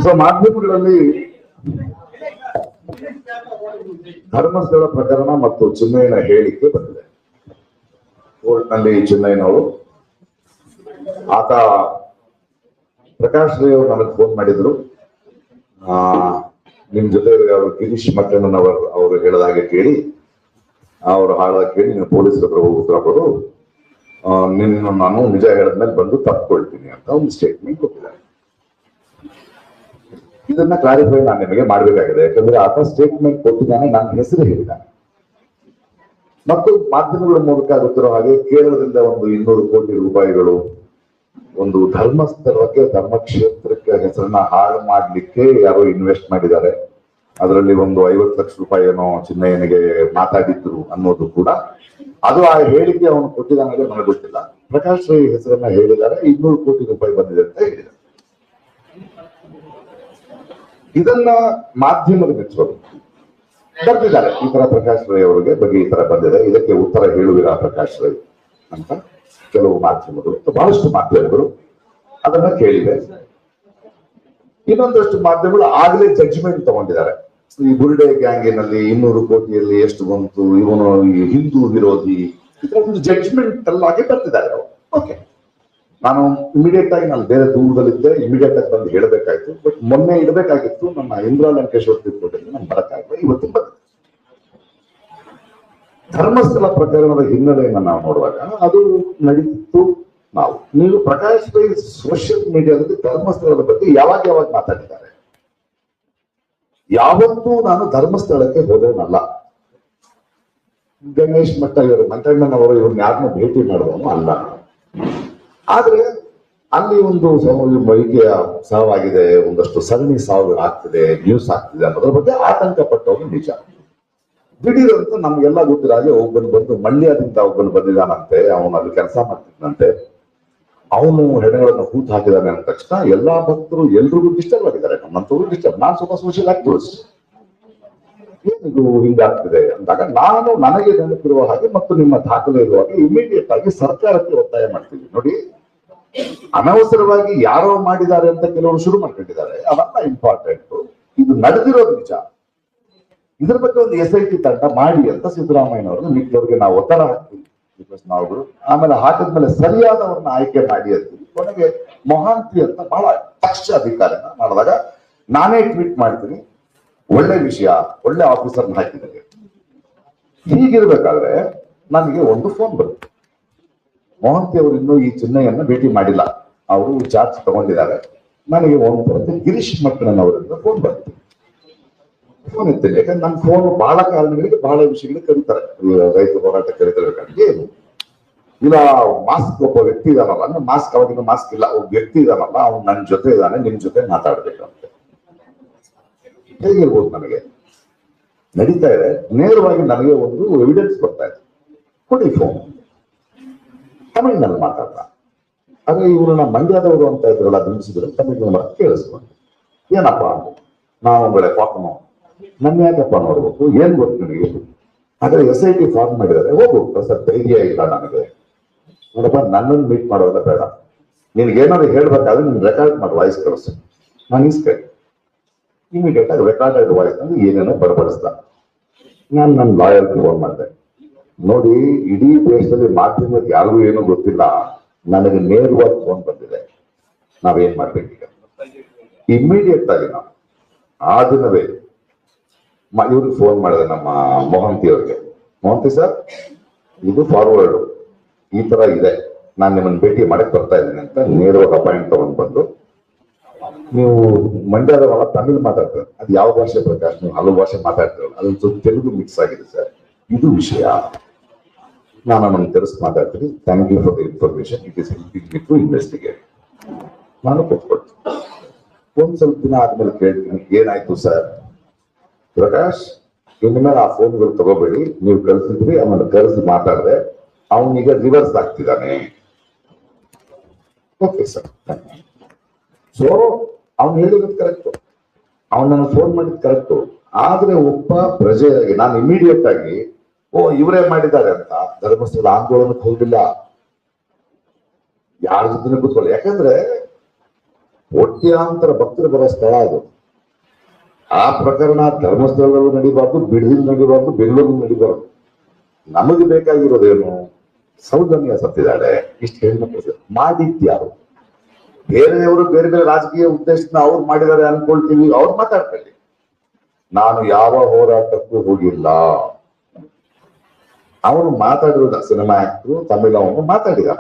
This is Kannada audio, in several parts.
ಸೊ ಮಾಧ್ಯಮಗಳಲ್ಲಿ ಧರ್ಮಸ್ಥಳ ಪ್ರಕರಣ ಮತ್ತು ಚಿನ್ನಯ್ಯನ ಹೇಳಿಕೆ ಬಂದಿದೆ. ಕೋರ್ಟ್ ನಲ್ಲಿ ಚಿನ್ನಯ್ಯನವರು ಆತ ಪ್ರಕಾಶ್ ರೈ ಅವರು ನನಗೆ ಫೋನ್ ಮಾಡಿದ್ರು. ನಿಮ್ ಜೊತೆ ಅವರು ಗಿರೀಶ್ ಮಟ್ಟಣ್ಣನ್ ಅವರು ಹೇಳಿದ ಹಾಗೆ ಕೇಳಿ, ಅವರು ಹಾಳಾಗಿ ಕೇಳಿ ನೀವು ಪೊಲೀಸ್ ಹತ್ರ ಹೋಗಿ ಉತ್ತರ ಕೊಡು, ನಿನ್ನ ನಾನು ನಿಜ ಹೇಳಿದ್ಮೇಲೆ ಬಂದು ತಪ್ಪಿಕೊಳ್ತೀನಿ ಅಂತ ಒಂದು ಸ್ಟೇಟ್ಮೆಂಟ್ ಕೊಟ್ಟಿದ್ದಾರೆ. ಇದನ್ನ ಕ್ಲಾರಿಫೈ ನಾನು ನಿಮಗೆ ಮಾಡಬೇಕಾಗಿದೆ. ಯಾಕಂದ್ರೆ ಆತ ಸ್ಟೇಟ್ಮೆಂಟ್ ಕೊಟ್ಟಿದ್ದಾನೆ, ನನ್ನ ಹೆಸರು ಹೇಳಿದ್ದಾನೆ. ಮತ್ತು ಮಾಧ್ಯಮಗಳ ಮೂಲಕ ಗೊತ್ತಿರೋ ಹಾಗೆ ಕೇರಳದಿಂದ ಒಂದು 200 ಕೋಟಿ ರೂಪಾಯಿಗಳು ಒಂದು ಧರ್ಮಸ್ಥಳಕ್ಕೆ, ಧರ್ಮಕ್ಷೇತ್ರಕ್ಕೆ ಹೆಸರನ್ನ ಹಾಳು ಮಾಡ್ಲಿಕ್ಕೆ ಯಾರೋ ಇನ್ವೆಸ್ಟ್ ಮಾಡಿದ್ದಾರೆ. ಅದರಲ್ಲಿ ಒಂದು 50 ಲಕ್ಷ ರೂಪಾಯಿ ಏನೋ ಚಿನ್ನಯ್ಯನಿಗೆ ಮಾತಾಡಿದ್ರು ಅನ್ನೋದು ಕೂಡ, ಅದು ಆ ಹೇಳಿಕೆ ಅವನು ಕೊಟ್ಟಿದ್ದಾನೆ ನನಗೆ ಗೊತ್ತಿಲ್ಲ. ಪ್ರಕಾಶ್ ರೈ ಹೆಸರನ್ನ ಹೇಳಿದ್ದಾರೆ, 200 ಕೋಟಿ ರೂಪಾಯಿ ಬಂದಿದೆ ಅಂತ ಹೇಳಿದ್ದಾರೆ. ಇದನ್ನ ಮಾಧ್ಯಮದ ಮಿತ್ರರು ಬರ್ತಿದ್ದಾರೆ, ಈ ತರ ಪ್ರಕಾಶ್ ರೈ ಅವರಿಗೆ ಬಗ್ಗೆ ಈ ತರ ಬಂದಿದೆ, ಇದಕ್ಕೆ ಉತ್ತರ ಹೇಳುವಿರಾ ಪ್ರಕಾಶ್ ರೈ ಅಂತ ಕೆಲವು ಮಾಧ್ಯಮಗಳು, ಬಹಳಷ್ಟು ಮಾಧ್ಯಮಗಳು ಅದನ್ನ ಕೇಳಿವೆ. ಇನ್ನೊಂದಷ್ಟು ಮಾಧ್ಯಮಗಳು ಆಗಲೇ ಜಡ್ಜ್ಮೆಂಟ್ ತಗೊಂಡಿದ್ದಾರೆ. ಈ ಬುರ್ಡೆ ಗ್ಯಾಂಗಿನಲ್ಲಿ 200 ಕೋಟಿಯಲ್ಲಿ ಎಷ್ಟು ಬಂತು, ಇವನು ಈ ಹಿಂದೂ ವಿರೋಧಿ, ಇದರ ಒಂದು ಜಡ್ಜ್ಮೆಂಟ್ ಅಲ್ಲಾಗಿ ಬರ್ತಿದ್ದಾರೆ ಅವರು. ಓಕೆ, ನಾನು ಇಮಿಡಿಯೇಟ್ ಆಗಿ ನಾನು ಬೇರೆ ದೂರದಲ್ಲಿದ್ದೆ, ಇಮಿಡಿಯೇಟ್ ಆಗಿ ಬಂದು ಹೇಳಬೇಕಾಯ್ತು. ಬಟ್ ಮೊನ್ನೆ ಇಡಬೇಕಾಗಿತ್ತು, ನನ್ನ ಇಂದ್ರಾ ಲಂಕೇಶ್ವರ ತಿಳ್ಕೊಂಡಿದ್ದು ನಾನು ಬರಕ್ಕಾಗಲ್ಲ, ಇವತ್ತು ಬಂದ. ಧರ್ಮಸ್ಥಳ ಪ್ರಕರಣದ ಹಿನ್ನೆಲೆಯನ್ನು ನಾವು ನೋಡುವಾಗ ಅದು ನಡೀತಿತ್ತು. ನೀವು ಪ್ರಕಾಶ್ ರೈ ಸೋಷಿಯಲ್ ಮೀಡಿಯಾದಲ್ಲಿ ಧರ್ಮಸ್ಥಳದ ಬಗ್ಗೆ ಯಾವಾಗ ಮಾತಾಡಿದ್ದಾರೆ? ಯಾವತ್ತೂ ನಾನು ಧರ್ಮಸ್ಥಳಕ್ಕೆ ಹೋದವನಲ್ಲ. ಗಣೇಶ್ ಮಟ್ಟ ಇವರು ಮಂಟಣ್ಣನವರು ಇವ್ರನ್ನ ಯಾರನ್ನೂ ಭೇಟಿ ಮಾಡುವವನು ಅಲ್ಲ. ಆದ್ರೆ ಅಲ್ಲಿ ಒಂದು ವೈದ್ಯ ಸಾವಾಗಿದೆ, ಒಂದಷ್ಟು ಸರಣಿ ಸಾವು ಆಗ್ತಿದೆ, ನ್ಯೂಸ್ ಆಗ್ತಿದೆ ಅನ್ನೋದ್ರ ಬಗ್ಗೆ ಆತಂಕ ಪಟ್ಟವನು ನಿಜ. ದಿಢೀರ್ ಅಂತ ನಮ್ಗೆಲ್ಲ ಗೊತ್ತಿರಾಗೆ ಒಬ್ಬನು ಬಂದು ಮಂಡ್ಯದಿಂದ ಒಬ್ಬನು ಬಂದಿದ್ದಾನಂತೆ, ಅವನು ಅಲ್ಲಿ ಕೆಲಸ ಮಾಡ್ತಿದ್ದಂತೆ, ಅವನು ಹೆಣಗಳನ್ನು ಹೂತು ಹಾಕಿದಾನೆ ಅಂದ ತಕ್ಷಣ ಎಲ್ಲಾ ಭಕ್ತರು ಎಲ್ರಿಗೂ ಡಿಸ್ಟರ್ಬ್ ಆಗಿದ್ದಾರೆ. ನಮ್ಮಂತವ್ರು ಡಿಸ್ಟರ್ಬ್, ನಾನು ಸ್ವಲ್ಪ ಸೋಷಿಯಲ್ ಆಕ್ಟಿವಿಸ್ಟ್, ಏನಿದು ಹಿಂಗಾಗ್ತಿದೆ ಅಂದಾಗ ನಾನು ನನಗೆ ನೆನಪಿರುವ ಹಾಗೆ ಮತ್ತು ನಿಮ್ಮ ದಾಖಲೆ ಇರುವ ಹಾಗೆ ಇಮಿಡಿಯೇಟ್ ಆಗಿ ಸರ್ಕಾರಕ್ಕೆ ಒತ್ತಾಯ ಮಾಡ್ತೀವಿ. ನೋಡಿ, ಅನವಸರವಾಗಿ ಯಾರೋ ಮಾಡಿದ್ದಾರೆ ಅಂತ ಕೆಲವರು ಶುರು ಮಾಡ್ಕೊಂಡಿದ್ದಾರೆ, ಅದನ್ನ ಇಂಪಾರ್ಟೆಂಟ್. ಇದು ನಡೆದಿರೋದು ನಿಜ. ಇದ್ರ ಬಗ್ಗೆ ಒಂದು SIT ತಂಡ ಮಾಡಿ ಅಂತ ಸಿದ್ದರಾಮಯ್ಯನವರು ಮಿಕ್ಕವರಿಗೆ ನಾವು ಒತ್ತಡ ಹಾಕ್ತೀವಿ, ನಾವುಗಳು. ಆಮೇಲೆ ಹಾಕಿದ್ಮೇಲೆ ಸರಿಯಾದವ್ರನ್ನ ಆಯ್ಕೆ ಮಾಡಿ ಅಂತೀವಿ. ಕೊನೆಗೆ ಮೊಹಾಂತಿ ಅಂತ ಬಹಳ ದಕ್ಷ ಅಧಿಕಾರಿನ ಮಾಡಿದಾಗ ನಾನೇ ಟ್ವೀಟ್ ಮಾಡ್ತೀನಿ, ಒಳ್ಳೆ ವಿಷಯ, ಒಳ್ಳೆ ಆಫೀಸರ್ನ ಹಾಕಿದ್ದಾರೆ. ಹೀಗಿರ್ಬೇಕಾದ್ರೆ ನನಗೆ ಒಂದು ಫೋನ್ ಬರುತ್ತೆ, ಮೊಹಂತಿ ಅವರು ಇನ್ನೂ ಈ ಚಿನ್ನಯ್ಯನ್ನ ಭೇಟಿ ಮಾಡಿಲ್ಲ, ಅವರು ಚಾರ್ಜ್ ತಗೊಂಡಿದ್ದಾರೆ. ನನಗೆ ಒಂದು ಬರುತ್ತೆ, ಗಿರೀಶ್ ಮಟ್ಟಣ್ಣನ್ ಅವರಿಂದ ಫೋನ್ ಬರುತ್ತೆ. ಫೋನ್ ಎತ್ತಿಲ್ಲ, ಯಾಕಂದ್ರೆ ನನ್ನ ಫೋನ್ ಬಹಳ ಕಾರಣಗಳಿಗೆ ಬಹಳ ವಿಷಯಗಳಿಗೆ ಕರೀತಾರೆ. ರೈತ ಹೋರಾಟ ಕರೀತಾರೆ. ಏನು ಇಲ್ಲ, ಮಾಸ್ಕ್ ಒಬ್ಬ ವ್ಯಕ್ತಿ ಇದಾನಲ್ಲ, ಮಾಸ್ಕ್ ಅವಾಗಿನ ಮಾಸ್ಕ್ ಇಲ್ಲ, ಒಬ್ಬ ವ್ಯಕ್ತಿ ಇದಾನಲ್ಲ, ಅವ್ನು ನನ್ನ ಜೊತೆ ಇದ್ದಾನೆ, ನಿಮ್ ಜೊತೆ ಮಾತಾಡ್ಬೇಕಂತ. ಹೇಗಿರ್ಬೋದು? ನನಗೆ ನಡೀತಾ ಇದೆ, ನೇರವಾಗಿ ನನಗೆ ಒಂದು ಎವಿಡೆನ್ಸ್ ಬರ್ತಾ ಇದೆ, ಕೊಡಿ ಫೋನ್. ತಮಿಳಿನಲ್ಲಿ ಮಾತಾಡ್ದ, ಆದ್ರೆ ಇವ್ರನ್ನ ಮಂಡ್ಯದವರು ಅಂತ ಇದ್ರಲ್ಲ, ಬಿಡಿಸಿದ್ರು ತಮಿಳು ಕೇಳಿಸ್ಕೊಂಡು, ಏನಪ್ಪ ನಾವು ಒಳ್ಳೆ ಪಾಪನು, ನನ್ನ ಯಾಕಪ್ಪ ನೋಡ್ಬೇಕು, ಏನ್ ಗೊತ್ತು ನನಗೆ? ಆದ್ರೆ SIT ಫಾರ್ಮ್ ಮಾಡಿದ್ದಾರೆ, ಹೋಗು ಸರ್, ಧೈರ್ಯ ಇಲ್ಲ ನನಗೆ. ನೋಡಪ್ಪ, ನನ್ನನ್ನು ಮೀಟ್ ಮಾಡೋದ ಬೇಡ, ನಿನ್ಗೇನಾದ್ರು ಹೇಳ್ಬೇಕಾದ್ರೆ ನೀನ್ ರೆಕಾರ್ಡ್ ಮಾಡಿ ವಾಯ್ಸ್ ಕಳಿಸು, ನಾನು ಇಸ್ಕೈ. ಇಮಿಡಿಯೇಟ್ ಆಗಿ ರೆಕಾರ್ಡೆಡ್ ವಾಯ್ಸ್ ಅಂದ್ರೆ ಏನೇನೋ ಬಡಬಡಿಸ್ದ. ನಾನು ನನ್ನ ಲಾಯರ್ ಫೋನ್ ಮಾಡಿದೆ, ನೋಡಿ ಇಡೀ ದೇಶದಲ್ಲಿ ಮಾಧ್ಯಮಕ್ಕೆ ಯಾರಿಗೂ ಏನೂ ಗೊತ್ತಿಲ್ಲ, ನನಗೆ ನೇರವಾಗಿ ಫೋನ್ ಬಂದಿದೆ, ನಾವೇನ್ ಮಾಡ್ಬೇಕೀಗ? ಇಮಿಡಿಯೇಟ್ ಆಗಿ ನಾವು ಆ ದಿನವೇ ಇವ್ರಿಗೆ ಫೋನ್ ಮಾಡಿದೆ, ನಮ್ಮ ಮೊಹಂತಿ ಅವ್ರಿಗೆ. ಮೊಹಂತಿ ಸರ್, ಇದು ಫಾರ್ವರ್ಡ್ ಈ ತರ ಇದೆ, ನಾನು ನಿಮ್ಮನ್ನ ಭೇಟಿ ಮಾಡಕ್ ಬರ್ತಾ ಇದ್ದೀನಿ ಅಂತ ನೇರವಾಗಿ ಅಪಾಯಿಂಟ್ ತಗೊಂಡ್ ಬಂದು, ನೀವು ಮಂಡ್ಯದವಲ್ಲ, ತಮಿಳು ಮಾತಾಡ್ತಾರೆ, ಅದು ಯಾವ ಭಾಷೆ ಪ್ರಕಾಶ್? ನೀವು ಹಲವು ಭಾಷೆ ಮಾತಾಡ್ತೀರಲ್ಲ, ಅದ್ರ ಜೊತೆ ತೆಲುಗು ಮಿಕ್ಸ್ ಆಗಿದೆ ಸರ್, ಇದು ವಿಷಯ, ನಾನು ನಮ್ಮನ್ನು ತೆರೆಸಿ ಮಾತಾಡ್ತೀನಿ, thank you for the information, it is helping me to investigate. ನಾನು ಕೊಟ್ಕೊಡ್ತೀನಿ. ಒಂದ್ ಸ್ವಲ್ಪ ದಿನ ಆದ್ಮೇಲೆ ಕೇಳ್ತೀನಿ, ಏನಾಯ್ತು ಸರ್? ಪ್ರಕಾಶ್, ಇನ್ಮೇಲೆ ಆ ಫೋನ್ಗಳು ತಗೋಬೇಡಿ, ನೀವು ಕಳ್ಸಿದ್ರಿ, ಆಮೇಲೆ ಕರೆಸಿ ಮಾತಾಡಿದೆ, ಅವನೀಗ ರಿವರ್ಸ್ ಆಗ್ತಿದ್ದಾನೆ. Okay sir. ಸೊ ಅವ್ನು ಹೇಳಿರೋದು ಕರೆಕ್ಟು, ಅವನನ್ನು ಫೋನ್ ಮಾಡಿದ್ ಕರೆಕ್ಟು. ಆದ್ರೆ ಒಬ್ಬ ಪ್ರಜೆಯಾಗಿ ನಾನು ಇಮಿಡಿಯೇಟ್ ಆಗಿ ಇವರೇ ಮಾಡಿದ್ದಾರೆ ಅಂತ ಧರ್ಮಸ್ಥಳ ಆಂದೋಲನಕ್ಕೆ ಹೋಗಿಲ್ಲ, ಯಾರ ಜೊತೆ ಕೂತ್ಕೊಳ್ಳಿ. ಯಾಕಂದ್ರೆ ಕೋಟ್ಯಾಂತರ ಭಕ್ತರು ಬರೋ ಸ್ಥಳ ಅದು. ಆ ಪ್ರಕರಣ ಧರ್ಮಸ್ಥಳದಲ್ಲೂ ನಡೀಬಾರ್ದು, ಬಿಡದಿಲ್ ನಡೀಬಾರ್ದು, ಬೆಂಗಳೂರಲ್ಲಿ ನಡೀಬಾರ್ದು. ನಮಗೆ ಬೇಕಾಗಿರೋದೇನು? ಸೌಜನ್ಯ ಸತ್ತಿದ್ದಾಳೆ, ಇಷ್ಟು ಹೆಣ್ಮಕ್ಳು ಮಾಡಿದ್ಯಾರು? ಬೇರೆಯವರು ಬೇರೆ ಬೇರೆ ರಾಜಕೀಯ ಉದ್ದೇಶನ ಅವ್ರು ಮಾಡಿದ್ದಾರೆ ಅನ್ಕೊಳ್ತೀವಿ, ಅವ್ರು ಮಾತಾಡ್ಕೊಳ್ಳಿ. ನಾನು ಯಾವ ಹೋರಾಟಕ್ಕೂ ಹೋಗಿಲ್ಲ. ಅವನು ಮಾತಾಡಿರೋದ ಸಿನಿಮಾ ಆಕ್ಟರ್ ತಮಿಳು, ಅವನು ಮಾತಾಡಿದ,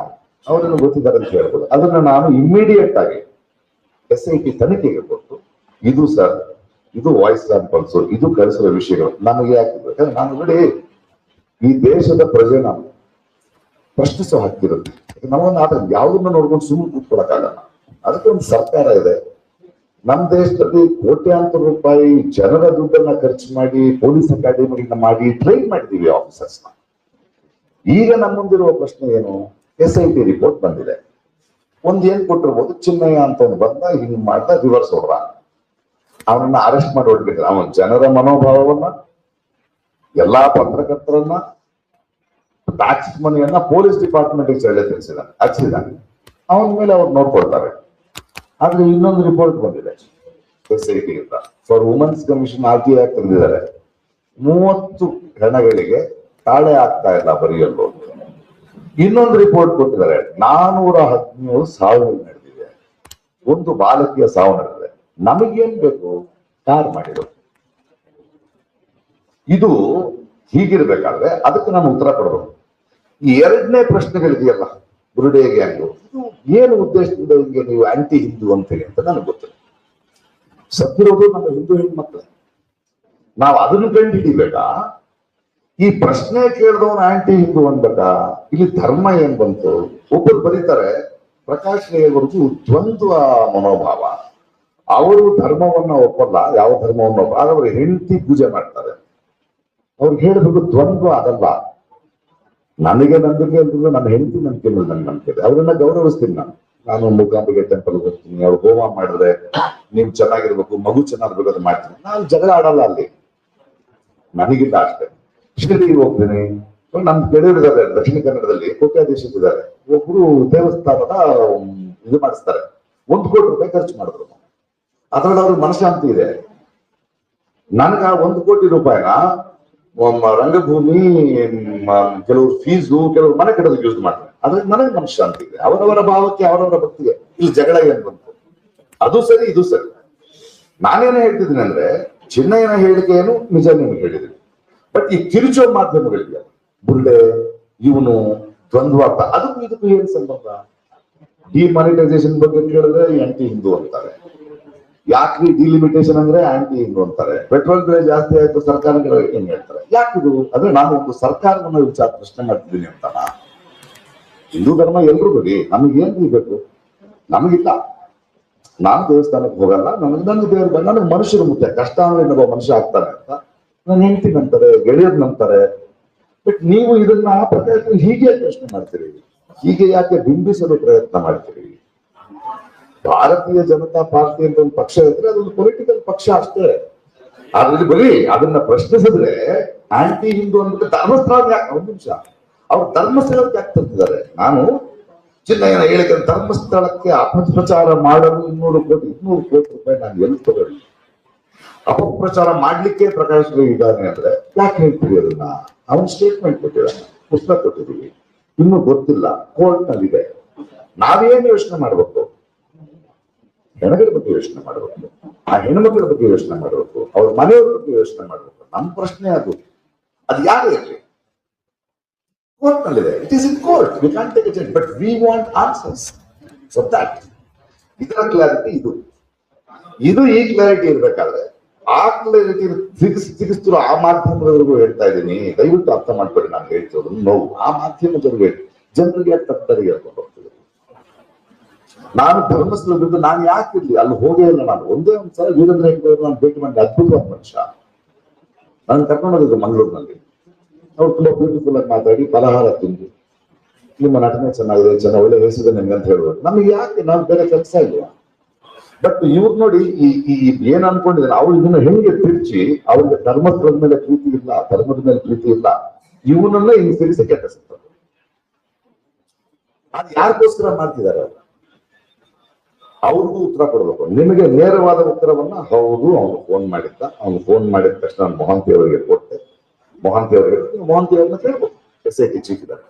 ಅವರನ್ನು ಗೊತ್ತಿದ್ದಾರೆ ಅಂತ ಹೇಳ್ಬೋದು. ಅದನ್ನ ನಾನು ಇಮ್ಮಿಡಿಯೇಟ್ ಆಗಿ SIT ತನಿಖೆಗೆ ಕೊಟ್ಟು, ಇದು ಸರ್, ಇದು ವಾಯ್ಸ್ ಸ್ಯಾಂಪಲ್ಸ್, ಇದು ಕಳಿಸಿರೋ ವಿಷಯಗಳು ನಮಗೆ ಯಾಕೆ? ನಾನು ನೋಡಿ, ಈ ದೇಶದ ಪ್ರಜೆ ನಾನು ಪ್ರಶ್ನಿಸೋ ಹಾಕಿರುತ್ತೆ. ನಮ್ಮನ್ನ ಆಟ ಯಾವ್ದನ್ನ ನೋಡ್ಕೊಂಡು ಸುಮ್ಮನೆ ಕೂತ್ಕೊಳಕ್ಕಾಗಲ್ಲ. ಅದಕ್ಕೆ ಒಂದು ಸರ್ಕಾರ ಇದೆ. ನಮ್ಮ ದೇಶದಲ್ಲಿ ಕೋಟ್ಯಾಂತರ ರೂಪಾಯಿ ಜನರ ದುಡ್ಡನ್ನ ಖರ್ಚು ಮಾಡಿ ಪೊಲೀಸ್ ಅಕಾಡೆಮಿಗಳನ್ನ ಮಾಡಿ ಟ್ರೈನ್ ಮಾಡಿದೀವಿ ಆಫೀಸರ್ಸ್ನ. ಈಗ ನಮ್ಮ ಮುಂದಿರುವ ಪ್ರಶ್ನೆ ಏನು? SIT ರಿಪೋರ್ಟ್ ಬಂದಿದೆ. ಏನ್ ಕೊಟ್ಟಿರ್ಬೋದು, ಚಿನ್ನಯ್ಯ ಅಂತ ಬಂದ, ಹಿಂಗ್ ಮಾಡ್ದ, ರಿವರ್ಸ್ ಹೊಡ್ರ, ಅವನನ್ನ ಅರೆಸ್ಟ್ ಮಾಡಿ ಹೊಡ್ಬಿಟ್ರೆ. ಅವನ ಜನರ ಮನೋಭಾವವನ್ನ, ಎಲ್ಲಾ ಪತ್ರಕರ್ತರನ್ನ, ಟ್ಯಾಕ್ಸ್ ಮನಿಯನ್ನ ಪೊಲೀಸ್ ಡಿಪಾರ್ಟ್ಮೆಂಟ್ ಹಚ್ಚಿದ್ದಾನೆ. ಅವನ ಮೇಲೆ ಅವ್ರು ನೋಡ್ಕೊಳ್ತಾರೆ. ಆದ್ರೆ ಇನ್ನೊಂದು ರಿಪೋರ್ಟ್ ಬಂದಿದೆ SIT ಇಂದ. ಫಾರ್ ವುಮೆನ್ಸ್ ಕಮಿಷನ್ RTI ತಂದಿದ್ದಾರೆ. 30 ಹೆಣಗಳಿಗೆ ತಾಳೆ ಆಗ್ತಾ ಇಲ್ಲ ಬರೆಯಲು. ಇನ್ನೊಂದು ರಿಪೋರ್ಟ್ ಕೊಟ್ಟಿದ್ದಾರೆ, 417 ಸಾವು ನಡೆದಿದೆ, ಒಂದು ಬಾಲಕಿಯ ಸಾವು ನಡೆದಿದೆ. ನಮಗೇನ್ ಬೇಕು? ಯಾರು ಮಾಡಿದ್ರು? ಇದು ಹೀಗಿರ್ಬೇಕಾದ್ರೆ ಅದಕ್ಕೆ ನಾನು ಉತ್ತರ ಕೊಡಬೇಕು. ಈ ಎರಡನೇ ಪ್ರಶ್ನೆಗಳಿದೆಯಲ್ಲ, ಬುರುಡೆ ಗ್ಯಾಂಗು, ಏನು ಉದ್ದೇಶದಿಂದ ಹಿಂಗೆ ನೀವು ಆಂಟಿ ಹಿಂದೂ ಅಂತೇಳಿ ಅಂತ ನನಗೆ ಗೊತ್ತಿಲ್ಲ. ಸತ್ತಿರೋದು ನಮ್ಮ ಹಿಂದೂ ಹೆಣ್ಮಕ್ಳು. ನಾವು ಅದನ್ನು ಕಂಡು ಹಿಡಿಬೇಕಾ? ಈ ಪ್ರಶ್ನೆ ಕೇಳಿದವನು ಆಂಟಿ ಹಿಂದೂ ಅನ್ಬೇಕಾ? ಇಲ್ಲಿ ಧರ್ಮ ಏನ್ ಬಂತು? ಒಬ್ಬರು ಬರೀತಾರೆ, ಪ್ರಕಾಶ್ ರೈಯವರೆಗೂ ದ್ವಂದ್ವ ಮನೋಭಾವ. ಅವರು ಧರ್ಮವನ್ನ ಒಪ್ಪಲ್ಲ, ಯಾವ ಧರ್ಮವನ್ನ ಒಪ್ಪಲ್ಲ, ಆದ್ರೆ ಅವರು ಹೆಂಡತಿ ಪೂಜೆ ಮಾಡ್ತಾರೆ. ಅವ್ರಿಗೆ ಹೇಳಿದ್ರು ದ್ವಂದ್ವ ಅದಲ್ಲ. ನನಗೆ ನಂಬಿಕೆ ಅಂತಂದ್ರೆ ನನ್ನ ಹೆಂಡತಿ ನಂಬಿಕೆ ಮೇಲೆ ನನ್ಗೆ ನಂಬಿಕೆ ಇದೆ, ಅವ್ರನ್ನ ಗೌರವಿಸ್ತೀನಿ. ನಾನು ಮೂಕಾಂಬಿಕೆ ಟೆಂಪಲ್ ಹೋಗ್ತೀನಿ, ಅವ್ರು ಹೋಮ ಮಾಡಿದ್ರೆ ನೀವು ಚೆನ್ನಾಗಿರ್ಬೇಕು, ಮಗು ಚೆನ್ನಾಗಿರ್ಬೇಕು ಅಂತ ಮಾಡ್ತೀನಿ. ನಾನು ಜಗಳ ಆಡಲ್ಲ ಅಲ್ಲಿ, ನನಗಿಲ್ಲ ಅಷ್ಟೇ. ಶಿರಡಿಗೆ ಹೋಗ್ತೀನಿ, ನಮ್ ಗೆಳೆಯರಿದ್ದಾರೆ ದಕ್ಷಿಣ ಕನ್ನಡದಲ್ಲಿ, ಕೋಟ್ಯಾಧೀಶರಿದ್ದಾರೆ. ಒಬ್ರು ದೇವಸ್ಥಾನದ ಇದು ಮಾಡಿಸ್ತಾರೆ, 1 ಕೋಟಿ ರೂಪಾಯಿ ಖರ್ಚು ಮಾಡಿದ್ರು. ಅದ್ರಲ್ಲಿ ಅವ್ರಿಗೆ ಮನಶಾಂತಿ ಇದೆ. ನನಗ 1 ಕೋಟಿ ರೂಪಾಯಿನ ರಂಗಭೂಮಿ, ಕೆಲವರು ಫೀಸು, ಕೆಲವರು ಮನೆ ಕಟ್ಟೋದಕ್ಕೆ ಯೂಸ್ ಮಾಡ್ತಾರೆ. ಅದ್ರಲ್ಲಿ ನನಗೆ ಮನಶಾಂತಿ ಇದೆ. ಅವರವರ ಭಾವಕ್ಕೆ, ಅವರವರ ಭಕ್ತಿಗೆ ಇಲ್ಲಿ ಜಗಳ ಏನ್ ಬಂತು? ಅದು ಸರಿ, ಇದು ಸರಿ. ನಾನೇನು ಹೇಳ್ತಿದ್ದೀನಿ ಅಂದ್ರೆ, ಚಿನ್ನಯ್ಯನ ಹೇಳಿಕೆಯನ್ನು ನಿಜ ನಿಮ್ಗೆ ಹೇಳಿದ್ದೀನಿ. ಬಟ್ ಈ ಕಿರುಚೋ ಮಾಧ್ಯಮಗಳಿಗೆ ಬುಳ್ಳೆ, ಇವನು ದ್ವಂದ್ವಾರ್ಥ, ಅದಕ್ಕೂ ಇದಕ್ಕೂ ಏನ್ ಸಂಬಂಧ? ಡಿಮಾನಿಟೈಸೇಷನ್ ಬಗ್ಗೆ ಕೇಳಿದ್ರೆ ಆಂಟಿ ಹಿಂದೂ ಅಂತಾರೆ, ಯಾಕ್ರಿ ಡಿಲಿಮಿಟೇಷನ್ ಅಂದ್ರೆ ಆಂಟಿ ಹಿಂದೂ ಅಂತಾರೆ, ಪೆಟ್ರೋಲ್ ಬೆಲೆ ಜಾಸ್ತಿ ಆಯ್ತು ಸರ್ಕಾರಗಳು ಏನ್ ಹೇಳ್ತಾರೆ, ಯಾಕಿದು? ಅಂದ್ರೆ ನಾನು ಒಂದು ಸರ್ಕಾರವನ್ನ ವಿಚಾರ ಪ್ರಶ್ನೆ ಮಾಡ್ತಿದ್ದೀನಿ ಅಂತಾನ. ಹಿಂದೂ ಧರ್ಮ ಎಲ್ರು ಬಿಡಿ, ನಮಗೇನ್ ಬೇಕು? ನಮಗಿಲ್ಲ. ನಾನು ದೇವಸ್ಥಾನಕ್ಕೆ ಹೋಗಲ್ಲ, ನನಗೆ ದೇವ್ರ, ನನಗೆ ಮನುಷ್ಯರು ಮುಖ್ಯ. ಕಷ್ಟ ಅಂದ್ರೆ ಇನ್ನೊಬ್ಬ ಮನುಷ್ಯ ಆಗ್ತಾನೆ ಅಂತ ನನ್ನ ಹೆಂಡತಿ ನಂತಾರೆ, ಗೆಳೆಯರು ನಂತಾರೆ. ಬಟ್ ನೀವು ಇದನ್ನ ಹೀಗೆ ಪ್ರಶ್ನೆ ಮಾಡ್ತೀರಿ, ಹೀಗೆ ಯಾಕೆ ಬಿಂಬಿಸಲು ಪ್ರಯತ್ನ ಮಾಡ್ತೀರಿ? ಭಾರತೀಯ ಜನತಾ ಪಾರ್ಟಿ ಅಂತ ಒಂದು ಪಕ್ಷ ಇದ್ರೆ ಅದೊಂದು ಪೊಲಿಟಿಕಲ್ ಪಕ್ಷ ಅಷ್ಟೇ. ಅದ್ರಲ್ಲಿ ಬರೀ ಅದನ್ನ ಪ್ರಶ್ನಿಸಿದ್ರೆ ಆಂಟಿ ಹಿಂದೂ ಅಂದ್ಬಿಟ್ಟು ಧರ್ಮಸ್ಥಳ ಯಾಕೆ? ಒಂದು ನಿಮಿಷ, ಅವ್ರು ಧರ್ಮಸ್ಥಳಕ್ಕೆ ಯಾಕೆ ತಂದಿದ್ದಾರೆ? ನಾನು ಚಿನ್ನಯ್ಯನ ಹೇಳಿಕೆ ಧರ್ಮಸ್ಥಳಕ್ಕೆ ಅಪಪ್ರಚಾರ ಮಾಡಲು 200 ಕೋಟಿ ರೂಪಾಯಿ ನಾನು ಎಲ್ಲಿ ತಗೊಳ್ಳಿ? ಅಪಪ್ರಚಾರ ಮಾಡ್ಲಿಕ್ಕೆ ಪ್ರಕಾಶ್ ರೈ ಇದ್ದಾನೆ ಅಂದ್ರೆ ಯಾಕೆ ಹೇಳ್ತೀವಿ? ಅದನ್ನ ಅವನ್ ಸ್ಟೇಟ್ಮೆಂಟ್ ಕೊಟ್ಟಿದ್ದಾನೆ, ಪುಸ್ತಕ ಕೊಟ್ಟಿದ್ದೀವಿ, ಇನ್ನೂ ಗೊತ್ತಿಲ್ಲ, ಕೋರ್ಟ್ ನಲ್ಲಿದೆ. ನಾವೇನು ಯೋಚನೆ ಮಾಡ್ಬೇಕು? ಹೆಣಗಳ ಬಗ್ಗೆ ಯೋಚನೆ ಮಾಡಬೇಕು, ಆ ಹೆಣ್ಮಕ್ಳ ಬಗ್ಗೆ ಯೋಚನೆ ಮಾಡಬೇಕು, ಅವ್ರ ಮನೆಯವ್ರ ಬಗ್ಗೆ ಯೋಚನೆ ಮಾಡಬೇಕು. ನಮ್ಮ ಪ್ರಶ್ನೆ ಅದು ಯಾರು ಇರಲಿ, ಕೋರ್ಟ್ ನಲ್ಲಿದೆ. It is in court, we can take it, but we want answers. So that ಇದರ ಕ್ಲಾರಿಟಿ ಇದು ಈ ಕ್ಲಾರಿಟಿ ಇರ್ಬೇಕಾದ್ರೆ ಆ ಕ್ಲಾರಿಟಿ ಸಿಗಿಸ್ತಿರೋ ಆ ಮಾಧ್ಯಮದವರೆಗೂ ಹೇಳ್ತಾ ಇದ್ದೀನಿ, ದಯವಿಟ್ಟು ಅರ್ಥ ಮಾಡ್ಬೇಡಿ. ನಾನು ಹೇಳ್ತಿರೋದು ನೋವು ಆ ಮಾಧ್ಯಮದವರೆಗೂ ಜನರಿಗೆ ಯಾಕೆ ತಪ್ಪರಿಗೆ ಹೇಳ್ಕೊಂಡು ಹೋಗ್ತಿದ್ರು. ನಾನು ಧರ್ಮಸ್ಥಳದಿಂದ ನಾನು ಯಾಕಿರ್ಲಿ ಅಲ್ಲಿ ಹೋಗೇ ಇಲ್ಲ. ನಾನು ಒಂದೇ ಒಂದ್ಸಲ ವೀರೇಂದ್ರ ಹೆಗ್ಗಡೆ ನಾನು ಭೇಟಿ ಮಾಡಿ, ಅದ್ಭುತವಾದ ಮನುಷ್ಯ. ನಾನು ಕರ್ಕೊಂಡು ಹೋಗಿದ್ದು ಮಂಗಳೂರಿನಲ್ಲಿ. ಅವ್ರು ತುಂಬಾ ಬ್ಯೂಟಿಫುಲ್ ಆಗಿ ಮಾತಾಡಿ, ಫಲಹಾರ ತಿಂದು, ನಿಮ್ಮ ನಟನೆ ಚೆನ್ನಾಗಿದೆ, ಒಳ್ಳೆ ಹೆಸರಿದೆ ನಿಮ್ಗೆ ಅಂತ ಹೇಳ್ಬೋದು. ನಮ್ಗೆ ಯಾಕೆ? ನಾವು ಬೇರೆ ಕೆಲಸ ಇಲ್ಲ. ಬಟ್ ಇವ್ರು ನೋಡಿ, ಈ ಏನ್ ಅನ್ಕೊಂಡಿದ್ದಾರೆ, ಅವ್ರು ಇದನ್ನ ಹೆಂಗೆ ತಿರ್ಚಿ, ಅವ್ರಿಗೆ ಧರ್ಮಸ್ಥಳದ ಮೇಲೆ ಪ್ರೀತಿ ಇಲ್ಲ, ಧರ್ಮದ ಮೇಲೆ ಪ್ರೀತಿ ಇಲ್ಲ, ಇವನನ್ನ ಹಿಂಗ್ ಸೇರಿಸಿ ಕೆಟ್ಟಿಸ್ತಾರೆ. ಅದು ಯಾರಿಗೋಸ್ಕರ ಮಾಡ್ತಿದ್ದಾರೆ? ಅವ್ರಿಗೂ ಉತ್ತರ ಕೊಡ್ಬೇಕು. ನಿಮಗೆ ನೇರವಾದ ಉತ್ತರವನ್ನ ಹೌದು ಅವನು ಫೋನ್ ಮಾಡಿದ್ದ, ಅವನು ಫೋನ್ ಮಾಡಿದ ತಕ್ಷಣ ನಾನು ಮೊಹಂತಿ ಅವರಿಗೆ ಕೊಟ್ಟೆ, ಮೊಹಂತಿ ಅವ್ರನ್ನ ಕೇಳ್ಬೇಕು. SIT ಚೀಫ್ ಇದ್ದಾರೆ,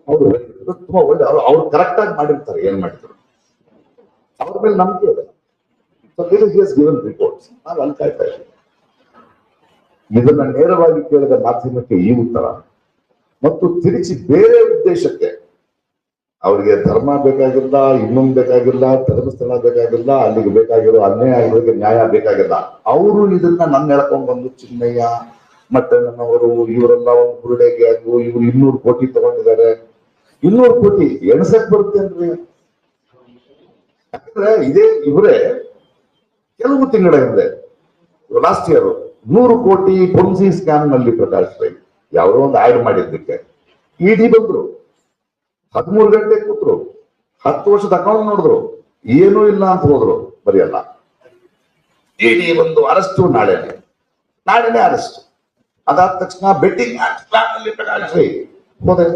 ಅವರು ತುಂಬಾ ಒಳ್ಳೆ, ಅವ್ರು ಕರೆಕ್ಟ್ ಆಗಿ ಮಾಡಿರ್ತಾರೆ ಏನ್ ಮಾಡಿದ್ರು, ಅವ್ರ ಮೇಲೆ ನಂಬಿಕೆ ಇದೆ. ಗಿವನ್ ರಿಪೋರ್ಟ್ಸ್ ನಾವು ಅಲ್ಲಿ ಕಾಯ್ತಾ ಇದ್ದೀವಿ. ಇದನ್ನ ನೇರವಾಗಿ ಕೇಳಿದ ಮಾಧ್ಯಮಕ್ಕೆ ಈ ಉತ್ತರ ಮತ್ತು ತಿರುಚಿ ಬೇರೆ ಉದ್ದೇಶಕ್ಕೆ, ಅವರಿಗೆ ಧರ್ಮ ಬೇಕಾಗಿಲ್ಲ, ಇನ್ನೊಂದು ಬೇಕಾಗಿಲ್ಲ, ಧರ್ಮಸ್ಥಳ ಬೇಕಾಗಿಲ್ಲ, ಅಲ್ಲಿಗೆ ಬೇಕಾಗಿರೋ ಅನ್ಯಾಯ ಆಗಿರೋರಿಗೆ ನ್ಯಾಯ ಬೇಕಾಗಿಲ್ಲ. ಅವರು ಇದನ್ನ ನನ್ನ ಎಳ್ಕೊಂಡ್ ಬಂದು ಚಿನ್ನಯ್ಯ ಮಟ್ಟಣ್ಣನವರು ಇವರೆಲ್ಲ ಒಂದು ಬುರುಡೆಗೆ ಆಗು, ಇವ್ರು 200 ಕೋಟಿ ತಗೊಂಡಿದ್ದಾರೆ. 200 ಕೋಟಿ ಎಣಸಕ್ ಬರುತ್ತೇನ್ರಿ? ಯಾಕಂದ್ರೆ ಇದೇ ಇವರೇ ಕೆಲವು ತಿಂಗಳ ಹಿಂದೆ ಲಾಸ್ಟ್ ಇಯರ್ 100 ಕೋಟಿ ಪೊನ್ಸಿ ಸ್ಕ್ಯಾಮ್ ನಲ್ಲಿ ಪ್ರಕಾಶ್ ರೈ ಯಾವುದೋ ಒಂದು ಆಡ್ ಮಾಡಿದ್ದಕ್ಕೆ ED ಬಂದ್ರು, 13 ಗಂಟೆ ಕೂತ್ರು, 10 ವರ್ಷದ ಅಕೌಂಟ್ ನೋಡಿದ್ರು, ಏನೂ ಇಲ್ಲ ಅಂತ ಹೋದ್ರು. ಬರೆಯಲ್ಲ, ED ಬಂದು ಅರೆಸ್ಟ್, ನಾಳೆನೆ ಅರೆಸ್ಟ್. ಅದಾದ ತಕ್ಷಣ ಬೆಟ್ಟಿಂಗ್ ಸ್ಕ್ಯಾಮ್ ನಲ್ಲಿ ಪ್ರಕಾಶ್ ರೈ ಹೋದೆ.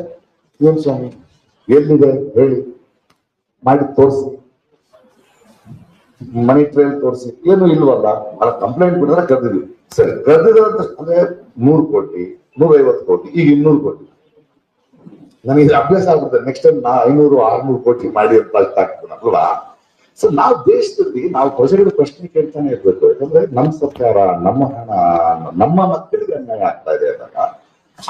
ಏನ್ ಸ್ವಾಮಿ ಎಲ್ಲಿದೆ ಹೇಳಿ, ಮಾಡಿ ತೋರಿಸಿ, ಮನಿ ಟ್ರೈಲ್ ತೋರಿಸಿ. ಏನು ಇಲ್ವಲ್ಲ, ಅಲ್ಲ ಕಂಪ್ಲೇಂಟ್ ಬಿಡಿದ್ರೆ ಕರೆದಿದ್ವಿ. ಸರಿ, ಕರೆದಿದ್ರೆ ಅಂದ್ರೆ 100 ಕೋಟಿ 150 ಕೋಟಿ, ಈಗ 200 ಕೋಟಿ. ನನಗೆ ಅಭ್ಯಾಸ ಆಗ್ಬಿಡುತ್ತೆ. ನೆಕ್ಸ್ಟ್ ಟೈಮ್ 500-600 ಕೋಟಿ ಮಾಡಿ ಅಂತ ಆಗ್ತದಲ್ವಾ? ಸೊ ನಾವು ದೇಶದಲ್ಲಿ ನಾವು ಪ್ರಜೆಗಳ ಪ್ರಶ್ನೆ ಕೇಳ್ತಾನೆ ಇರ್ಬೇಕು. ಯಾಕಂದ್ರೆ ನಮ್ಮ ಸರ್ಕಾರ, ನಮ್ಮ ಹಣ, ನಮ್ಮ ಮಕ್ಕಳಿಗೆ ಅನ್ಯಾಯ ಆಗ್ತಾ ಇದೆ ಅಂದಾಗ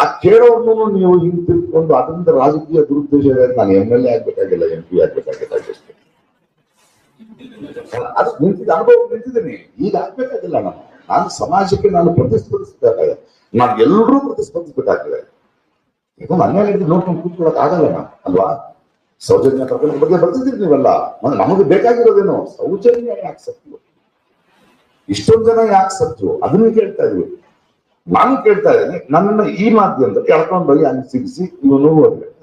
ಆ ಕೇಳೋರ್ನು ನೀವು ಹಿಂಗ್ ತಿಳ್ಕೊಂಡು ಅದರಿಂದ ರಾಜಕೀಯ ದುರುದ್ದೇಶ ಇದೆ. ನಾನು MLA ಆಗ್ಬೇಕಾಗಿಲ್ಲ, MP ಆಗ್ಬೇಕಾಗಿಲ್ಲ, ಅಷ್ಟೇ. ಅದು ನಿಂತಿದ್ದ ಅನುಭವ ನಿಂತಿದ್ದೀನಿ. ಈಗ ಆಗ್ಬೇಕಾಗಿಲ್ಲ. ನಾನು ಸಮಾಜಕ್ಕೆ ನಾನು ಪ್ರತಿಸ್ಪರ್ಧಿಸಬೇಕಾಗಿದೆ. ನಾನು ಎಲ್ಲರೂ ಪ್ರತಿಸ್ಪರ್ಧಿಸಬೇಕಾಗಿದೆ. ಇದೊಂದು ಅನ್ಯಾಯ ನೋಡ್ಕೊಂಡು ಕೂತ್ಕೊಳ್ಳಕ್ ಆಗಲ್ಲ ನಾನು, ಅಲ್ವಾ? ಸೌಜನ್ಯ ಪ್ರಕರಣದ ಬಗ್ಗೆ ಬರ್ತಿದ್ದೀರಿ ನೀವೆಲ್ಲ. ನಮಗೆ ಬೇಕಾಗಿರೋದೇನು? ಸೌಜನ್ಯ ಯಾಕೆ ಸತ್ರು, ಇಷ್ಟೊಂದು ಜನ ಯಾಕೆ ಸತ್ರು, ಅದನ್ನು ಕೇಳ್ತಾ ಇದ್ವಿ. ನಾನು ಕೇಳ್ತಾ ಇದ್ದೀನಿ. ನನ್ನನ್ನ ಈ ಮಾಧ್ಯಮದಲ್ಲಿ ಎಳ್ಕೊಂಡೋಗಿ ಹಂಗೆ ಸಿಗಿಸಿ ಇವನು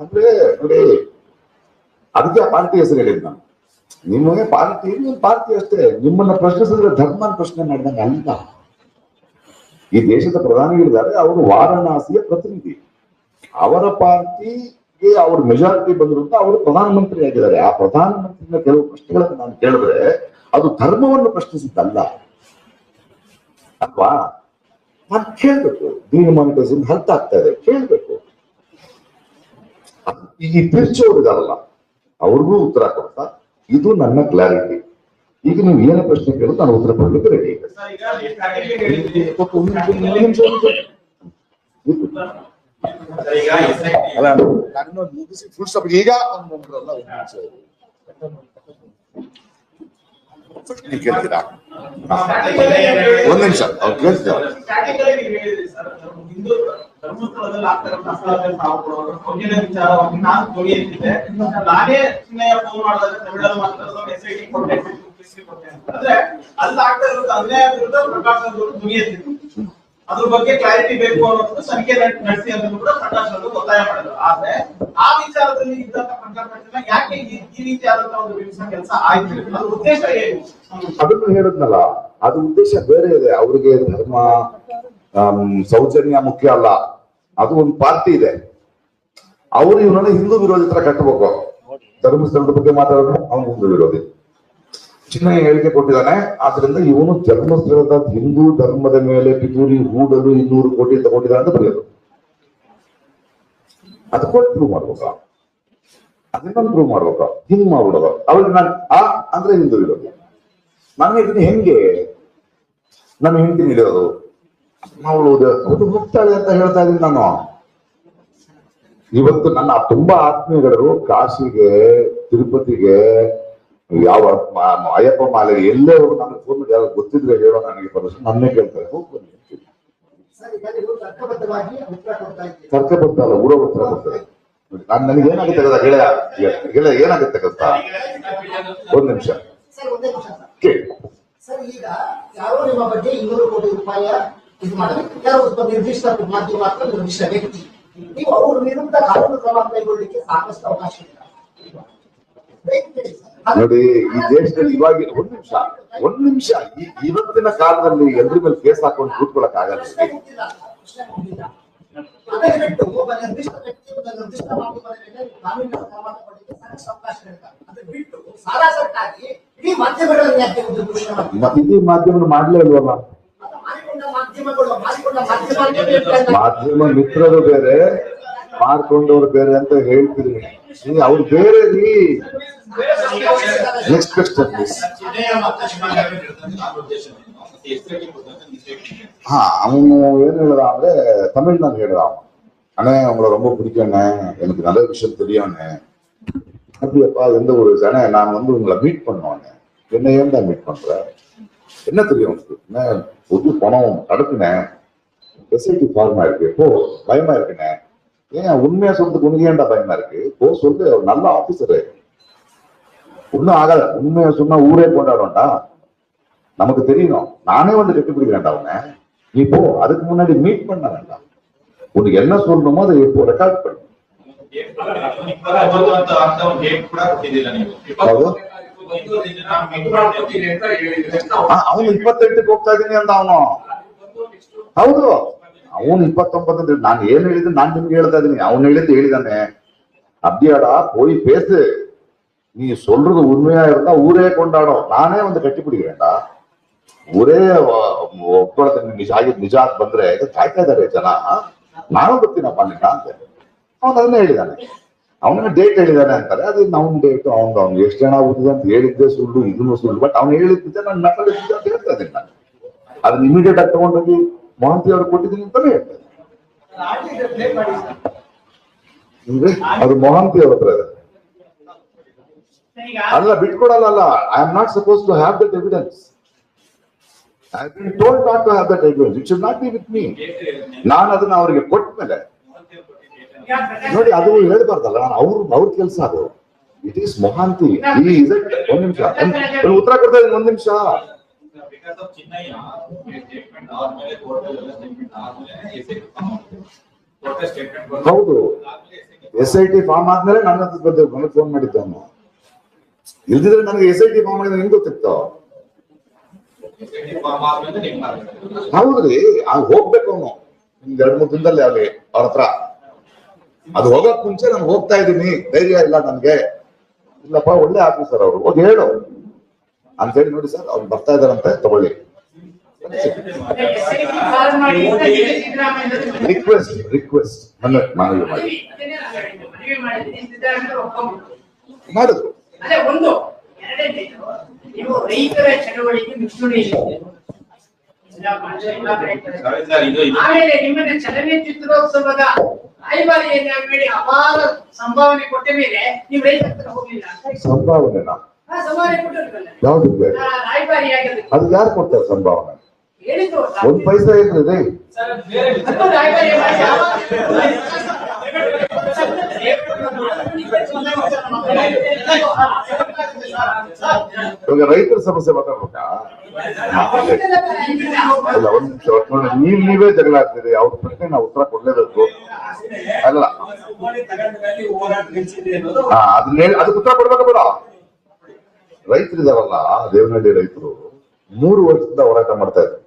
ಅಂದ್ರೆ ನೋಡಿ, ಅದಕ್ಕೆ ಆ ಪಾರ್ಟಿ ಹೆಸರು ಹೇಳಿದ್ ನಾನು. ನಿಮಗೆ ಪಾರ್ಟಿ, ನಿಮ್ಮ ಪಾರ್ಟಿ ಅಷ್ಟೇ. ನಿಮ್ಮನ್ನ ಪ್ರಶ್ನಿಸಿದ್ರೆ ಧರ್ಮನ ಪ್ರಶ್ನೆ ಮಾಡಿದಂಗೆ ಅಲ್ಲ. ಈ ದೇಶದ ಪ್ರಧಾನಿಗಳಿದ್ದಾರೆ, ಅವರು ವಾರಣಾಸಿಯ ಪ್ರತಿನಿಧಿ. ಅವರ ಪಾರ್ಟಿಗೆ ಅವ್ರ ಮೆಜಾರಿಟಿ ಬಂದ್ರು ಅಂತ ಅವರು ಪ್ರಧಾನಮಂತ್ರಿ ಆಗಿದ್ದಾರೆ. ಆ ಪ್ರಧಾನಮಂತ್ರಿನ ಕೆಲವು ಪ್ರಶ್ನೆಗಳನ್ನು ನಾನು ಕೇಳಿದ್ರೆ ಅದು ಧರ್ಮವನ್ನು ಪ್ರಶ್ನಿಸಿದ್ದಲ್ಲ, ಅಲ್ವಾ? ನಾನು ಕೇಳ್ಬೇಕು. ದೀನ್ ಮಾನಿಟೈಸೇಷನ್ ಅರ್ಥ ಆಗ್ತಾ ಇದೆ, ಕೇಳ್ಬೇಕು. ಈ ತಿರ್ಚೋರಿದಾರಲ್ಲ, ಅವ್ರಿಗೂ ಉತ್ತರ ಕೊಡ್ತಾ ಇದು ನನ್ನ ಕ್ಲಾರಿಟಿ. ಈಗ ನೀವು ಏನೇ ಪ್ರಶ್ನೆ ಕೇಳಿದ್ರು ನಾನು ಉತ್ತರ ಕೊಡ್ಲಿಕ್ಕೆ ರೆಡಿ ಇದೆ. ಅಲ್ಲ, ನಾನು ಮುಗಿಸಿ ಫುಲ್ ಸ್ಟಾಪ್. ಈಗ ಒಂದೊಂದ್ರಲ್ಲ ಕೇಳ್ತೀರಾ? ಒಂದ್ ನಿಮಿಷ ಕೇಳ್ತೀರಾ? ಧರ್ಮಸ್ಥಳದಲ್ಲಿ ಆಗ್ತಿರೋ ವಿಚಾರವಾಗಿ ನಾನು ಧ್ವನಿ ಎತ್ತಿದ್ದೆ. ನಾನೇ ಚಿನ್ನಯ್ಯ ಫೋನ್ ಮಾಡಿದಾಗ ತಮಿಳಲ್ಲಿ ಮಾತಾಡೋದು SIT ಕೊಟ್ಟೆ, ಅಂದ್ರೆ ಅಲ್ಲಿ ಆಗ್ತಾ ಇರೋದು ಅನ್ಯಾಯ ವಿರುದ್ಧ ಪ್ರಕಾಶ್ ಅವರು ಧ್ವನಿ ಎತ್ತಿದ್ರು. ಅದ್ರ ಬಗ್ಗೆ ಕ್ಲಾರಿಟಿ ಬೇಕು ಅನ್ನೋದು ತನಿಖೆ ನಡೆಸಿ ಅಂತ ಕೂಡ ಪ್ರಕಾಶ್ ಅವರು ಒತ್ತಾಯ ಮಾಡಿದ್ರು. ಆದ್ರೆ ಆ ವಿಚಾರದಲ್ಲಿ ಇದ್ದಂತ ಪ್ರಕರಣ ಯಾಕೆ ಈ ರೀತಿ ಆದಂತಹ ಒಂದು ಕೆಲಸ ಆಯ್ತು, ಅದ್ರ ಉದ್ದೇಶ ಏನು? ಅದನ್ನು ಹೇಳಿದ್ನಲ್ಲ, ಅದು ಉದ್ದೇಶ ಬೇರೆ ಇದೆ. ಅವ್ರಿಗೆ ಧರ್ಮ ಸೌಜನ್ಯ ಮುಖ್ಯ ಅಲ್ಲ. ಅದು ಒಂದು ಪಾರ್ಟಿ ಇದೆ. ಅವರು ಇವನನ್ನ ಹಿಂದೂ ವಿರೋಧಿ ತರ ಕಟ್ಟಬೇಕು. ಧರ್ಮಸ್ಥಳದ ಬಗ್ಗೆ ಮಾತಾಡೋದು ಅವನು ಹಿಂದೂ ವಿರೋಧಿ. ಚಿನ್ನಯ್ಯ ಹೇಳಿಕೆ ಕೊಟ್ಟಿದ್ದಾನೆ. ಆದ್ರಿಂದ ಇವನು ಧರ್ಮಸ್ಥಳದ ಹಿಂದೂ ಧರ್ಮದ ಮೇಲೆ ಪಿತೂರಿ ಹೂಡಲು 200 ಕೋಟಿ ತಗೊಂಡಿದ್ದಾನೆ ಅಂತ ಬರೆಯೋದು. ಅದು ಕೊಟ್ಟು ಪ್ರೂವ್ ಮಾಡ್ಬೇಕ, ಅದನ್ನ ಪ್ರೂವ್ ಮಾಡ್ಬೇಕ. ಹಿಂಗ್ ಮಾಡ್ಬಿಡೋದು. ಅವ್ರಿಗೆ ನಾನು ಅಂದ್ರೆ ಹಿಂದೂ ವಿರೋಧಿ. ನನಗೆ ಇದನ್ನ ಹೆಂಗೆ ನನ್ನ ಹೆಂಡತಿ ನೀಡೋದು, ಅವಳು ಹೋಗ್ತಾಳೆ ಅಂತ ಹೇಳ್ತಾ ಇದ್ದೀನಿ ನಾನು. ಇವತ್ತು ನನ್ನ ತುಂಬಾ ಆತ್ಮೀಯಗಳು ಕಾಶಿಗೆ, ತಿರುಪತಿಗೆ, ಯಾವ ಅಯ್ಯಪ್ಪ ಮಾಲೆಗೆ ಎಲ್ಲೇ ಹೋಗಿ ನನಗೆ ಫೋನ್ ಮಾಡಿ ಯಾರು ಗೊತ್ತಿದ್ರೆ ಹೇಳೋ, ನನಗೆ ಪರ್ಮಿಷನ್ ನನ್ನೇ ಕೇಳ್ತಾರೆ. ಹೋಗಿ ಬನ್ನಿ, ತರ್ಕಬದ್ಧ ಅಲ್ಲ, ಊರ ಉತ್ತರ ಕೊಡ್ತಾರೆ. ನನಗೆ ಏನಾಗುತ್ತೆ ಗೊತ್ತಾ ಗೆಳೆಯ ಏನಾಗುತ್ತೆ ಗೊತ್ತಾ? ಒಂದ್ ನಿಮಿಷ ಕೇಳಿ. ಸರ್, ಈಗ ಯಾರೋ ನಿಮ್ಮ ಬಗ್ಗೆ 200 ಕೋಟಿ ರೂಪಾಯಿ ಇದು ಮಾಡಬೇಕು, ಯಾರೋ ಒಬ್ಬ ನಿರ್ದಿಷ್ಟ ಮಾಧ್ಯಮ ಮಾತ್ರ ನಿರ್ದಿಷ್ಟ ವ್ಯಕ್ತಿ, ನೀವು ಅವ್ರ ವಿರುದ್ಧ ಕಾನೂನು ಕ್ರಮ ಕೈಗೊಳ್ಳಿಕ್ಕೆ ಸಾಕಷ್ಟು ಅವಕಾಶ ಇದೆ. ನೋಡಿ, ಈ ದೇಶದಲ್ಲಿ ಇವಾಗ ಒಂದ್ ನಿಮಿಷ ಇವತ್ತಿನ ಕಾಲದಲ್ಲಿ ಎಲ್ರ ಮೇಲೆ ಕೇಸ್ ಹಾಕೊಂಡು ಕೂತ್ಕೊಳಕ್ ಆಗಲ್ಲ. ಅದೇ ಬಿಟ್ಟು ಒಬ್ಬ ನಿರ್ದಿಷ್ಟ ವ್ಯಕ್ತಿ ನಿರ್ದಿಷ್ಟ ಮಾಧ್ಯಮದ ಮೇಲೆ ಕಾನೂನಿನ ಕ್ರಮ ತಗೊಳ್ಳಿಕ್ಕೆ ಸಾಕಷ್ಟು ಅವಕಾಶ ಇರ್ತಾರೆ. ಅದೇ ಬಿಟ್ಟು ಸಾರಾಸಟ್ಟಾಗಿ ಈ ಮಾಧ್ಯಮಗಳನ್ನು ಯಾಕೆ ಪ್ರಶ್ನೆ ಮಾಡ್ತೀವಿ? ಮತ್ತೆ ಇಡೀ ಮಾಧ್ಯಮ ಮಾಡ್ಲೇ ಇಲ್ವಲ್ಲ. ಮಾಡಿಕೊಂಡ ಮಾಧ್ಯಮ ಮಾಧ್ಯಮ ಮಿತ್ರರು ಬೇರೆ, ಮಾಡ್ಕೊಂಡವ್ರು ಬೇರೆ ಅಂತ ಹೇಳ್ತಿದ್ರಿ. ಅವ್ರು ಬೇರೆ ರೀ. Next question please. அவன் ஏன் எழுதா வந்து தமிழ்நாடு எழுதாம அண்ணே உங்களை ரொம்ப பிடிக்கண்ணே, எனக்கு நல்ல விஷயம் தெரியும்ண்ணே. அப்படியப்பா எந்த ஒரு அண்ணே நான் வந்து உங்களை மீட் பண்ணுவானே, என்ன ஏன்டா மீட் பண்ற, என்ன தெரியும் உனக்கு, என்ன புது பணம் தடுக்குனேன், எஸ்ஐடி ஃபார்மா இருக்கு, போ பயமா இருக்குண்ணே. ஏன் உண்மையா சொல்றதுக்கு உனக்கு ஏன்டா பயமா இருக்கு, போ சொல்லு, அவர் நல்ல ஆபீசரு, ஒன்னும் ஆகாத, உண்மையா சொன்னா ஊரே கொண்டாடும்டா, நமக்கு தெரியணும், நானே வந்து கட்டுப்பிடிக்கிறேன்டா அவனை, நீ போ, அதுக்கு முன்னாடி மீட் பண்ண வேண்டாம், உனக்கு என்ன சொல்லணுமோ அதை இப்போ ரெக்கார்ட் பண்ணு. ಅವನು 28ಕ್ಕೆ ಹೋಗ್ತಾ ಇದೀನಿ ಅಂತ ಅವನು. ಹೌದು, ಅವನು 29 ನಾನು ಏನ್ ಹೇಳಿದ್ರೆ ನಾನ್ ನಿಮ್ಗೆ ಹೇಳ್ತಾ ಇದೀನಿ, ಅವನು ಹೇಳಿದ್ದು ಹೇಳಿದಾನೆ. அப்படியாடா போய் பேசு, நீ சொல்றது உண்மையா இருந்தா ஊரே கொண்டாடும், நானே வந்து கட்டி பிடிக்கிறேன்டா, ಊರೇ ಒಪ್ಕೊಳ್ತೇನೆ, ನಿಜ ಬಂದ್ರೆ ಕಾಯ್ತಾ ಇದಾರೆ ಜನ, ನಾನು ಬರ್ತೀನಪ್ಪ ನಿನ್ನ ಅಂತ ಅವನು ಅದನ್ನೇ ಹೇಳಿದಾನೆ. ಅವನ ಡೇಟ್ ಹೇಳಿದಾನೆ ಅಂತಾರೆ, ಅದು ಅವನ ಡೇಟ್ ಅವ್ನು ಎಷ್ಟು ಜನ ಆಗುತ್ತದೆ ಅಂತ ಹೇಳಿದ್ದೆ ಸುಳ್ಳು, ಇದನ್ನು ಸುಳ್ಳು, ಬಟ್ ಅವ್ನು ಹೇಳಿದ್ದೆ ನಾನು ನಕಲಿದ್ದೆ ಅಂತ ಹೇಳ್ತಾ ಇದ್ದೀನಿ. ನಾನು ಅದನ್ನ ಇಮಿಡಿಯೇಟ್ ಆಗಿ ತಗೊಂಡೋಗಿ ಮಹಂತಿ ಅವ್ರಿಗೆ ಕೊಟ್ಟಿದ್ದೀನಿ ಅಂತಾನೆ ಹೇಳ್ತೇನೆ. ಅದು ಮಹಂತಿ ಅವ್ರ ಹತ್ರ ಇದೆ, ಅಲ್ಲ ಬಿಟ್ಕೊಡಲ್ಲ. I am not suppose to have that evidence. I have been told not to have that evidence. It should not be with me. ನಾನು ಅದನ್ನ ಅವರಿಗೆ ಕೊಟ್ಟ ಮೇಲೆ ನೋಡಿ, ಅದು ಹೇಳ್ಬಾರ್ದಲ್ಲ, ಅವ್ರ ಕೆಲಸ ಅದು. It is Mohanty. ಒಂದ್ ನಿಮಿಷ ಉತ್ತರ ಕೊಡ್ತಾ ಇದ್ದೀನಿ, ಒಂದ್ ನಿಮಿಷ. ಹೌದು, SIT ಫಾರ್ಮ್ ಆದ್ಮೇಲೆ ನನಗೆ ಫೋನ್ ಮಾಡಿದ್ದೆ ಅವನು. ಇಲ್ದಿದ್ರೆ ನನಗೆ SIT ಫಾರ್ಮ್ ಆಗಿದ್ರೆ ಹೆಂಗ್ ಗೊತ್ತಿತ್ತು? ಹೌದ್ರಿ, ಹೋಗ್ಬೇಕು ಅವನು 2-3 ದಿನದಲ್ಲಿ ಅಲ್ಲಿ ಅವ್ರ ಹತ್ರ. ಅದು ಹೋಗಕ್ ಮುಂಚೆ ನಾನು ಹೋಗ್ತಾ ಇದ್ದೀನಿ, ಧೈರ್ಯ ಇಲ್ಲ ನನ್ಗೆ, ಇಲ್ಲಪ್ಪ ಒಳ್ಳೆ ಆಫೀಸರ್ ಅವರು, ಹೋಗಿ ಹೇಳು ಅಂತ ಹೇಳಿ, ನೋಡಿ ಸರ್ ಅವ್ರು ಬರ್ತಾ ಇದಾರಂತೆ, ತಗೊಳ್ಳಿ. ರಿಕ್ವೆಸ್ಟ್ ಮನವಿ ಮಾಡಿದ್ರು. ನೀವು ರೈತರ ಚಳವಳಿಗೆ ನುಡಿಸುತ್ತೀರಿ. ಆಮೇಲೆ ನಿಮ್ಮನ್ನ ಚಲನಚಿತ್ರೋತ್ಸವದ ರಾಯಭಾರಿಯನ್ನ ಮಾಡಿ ಅಪಾರ ಸಂಭಾವನೆ ಕೊಟ್ಟ ಮೇಲೆ ನೀವು ರೈತರ ಹತ್ರ ಹೋಗ್ಲಿಲ್ಲ. ಸಂಭಾವನೆ ಯಾವ್ದು ರಾಯಭಾರಿ ಆಗಿರೋದು ಅದು ಯಾರು ಕೊಡ್ತಾರೆ ಸಂಭಾವನೆ? ಹೇಳಿದ್ರು, 1 ಪೈಸಾ ಇರ್ತದೆ. ಇವಾಗ ರೈತರ ಸಮಸ್ಯೆ ಮಾತಾಡ್ಬೇಕಾ? ಅಲ್ಲ, ಒಂದ್ ನಿಮಿಷ, ನೀವೇ ಜಗಳ ಆಗ್ತೀರಿ, ಅವ್ರ ಪ್ರಶ್ನೆ ನಾವು ಉತ್ತರ ಕೊಡ್ಲೇಬೇಕು. ಅಲ್ಲ ಅದಕ್ಕೆ ಉತ್ತರ ಕೊಡ್ಬೇಕ ಬೇಡ? ರೈತರಿದಾರಲ್ಲ, ದೇವನಹಳ್ಳಿ ರೈತರು 3 ವರ್ಷದಿಂದ ಹೋರಾಟ ಮಾಡ್ತಾ ಇದ್ರು.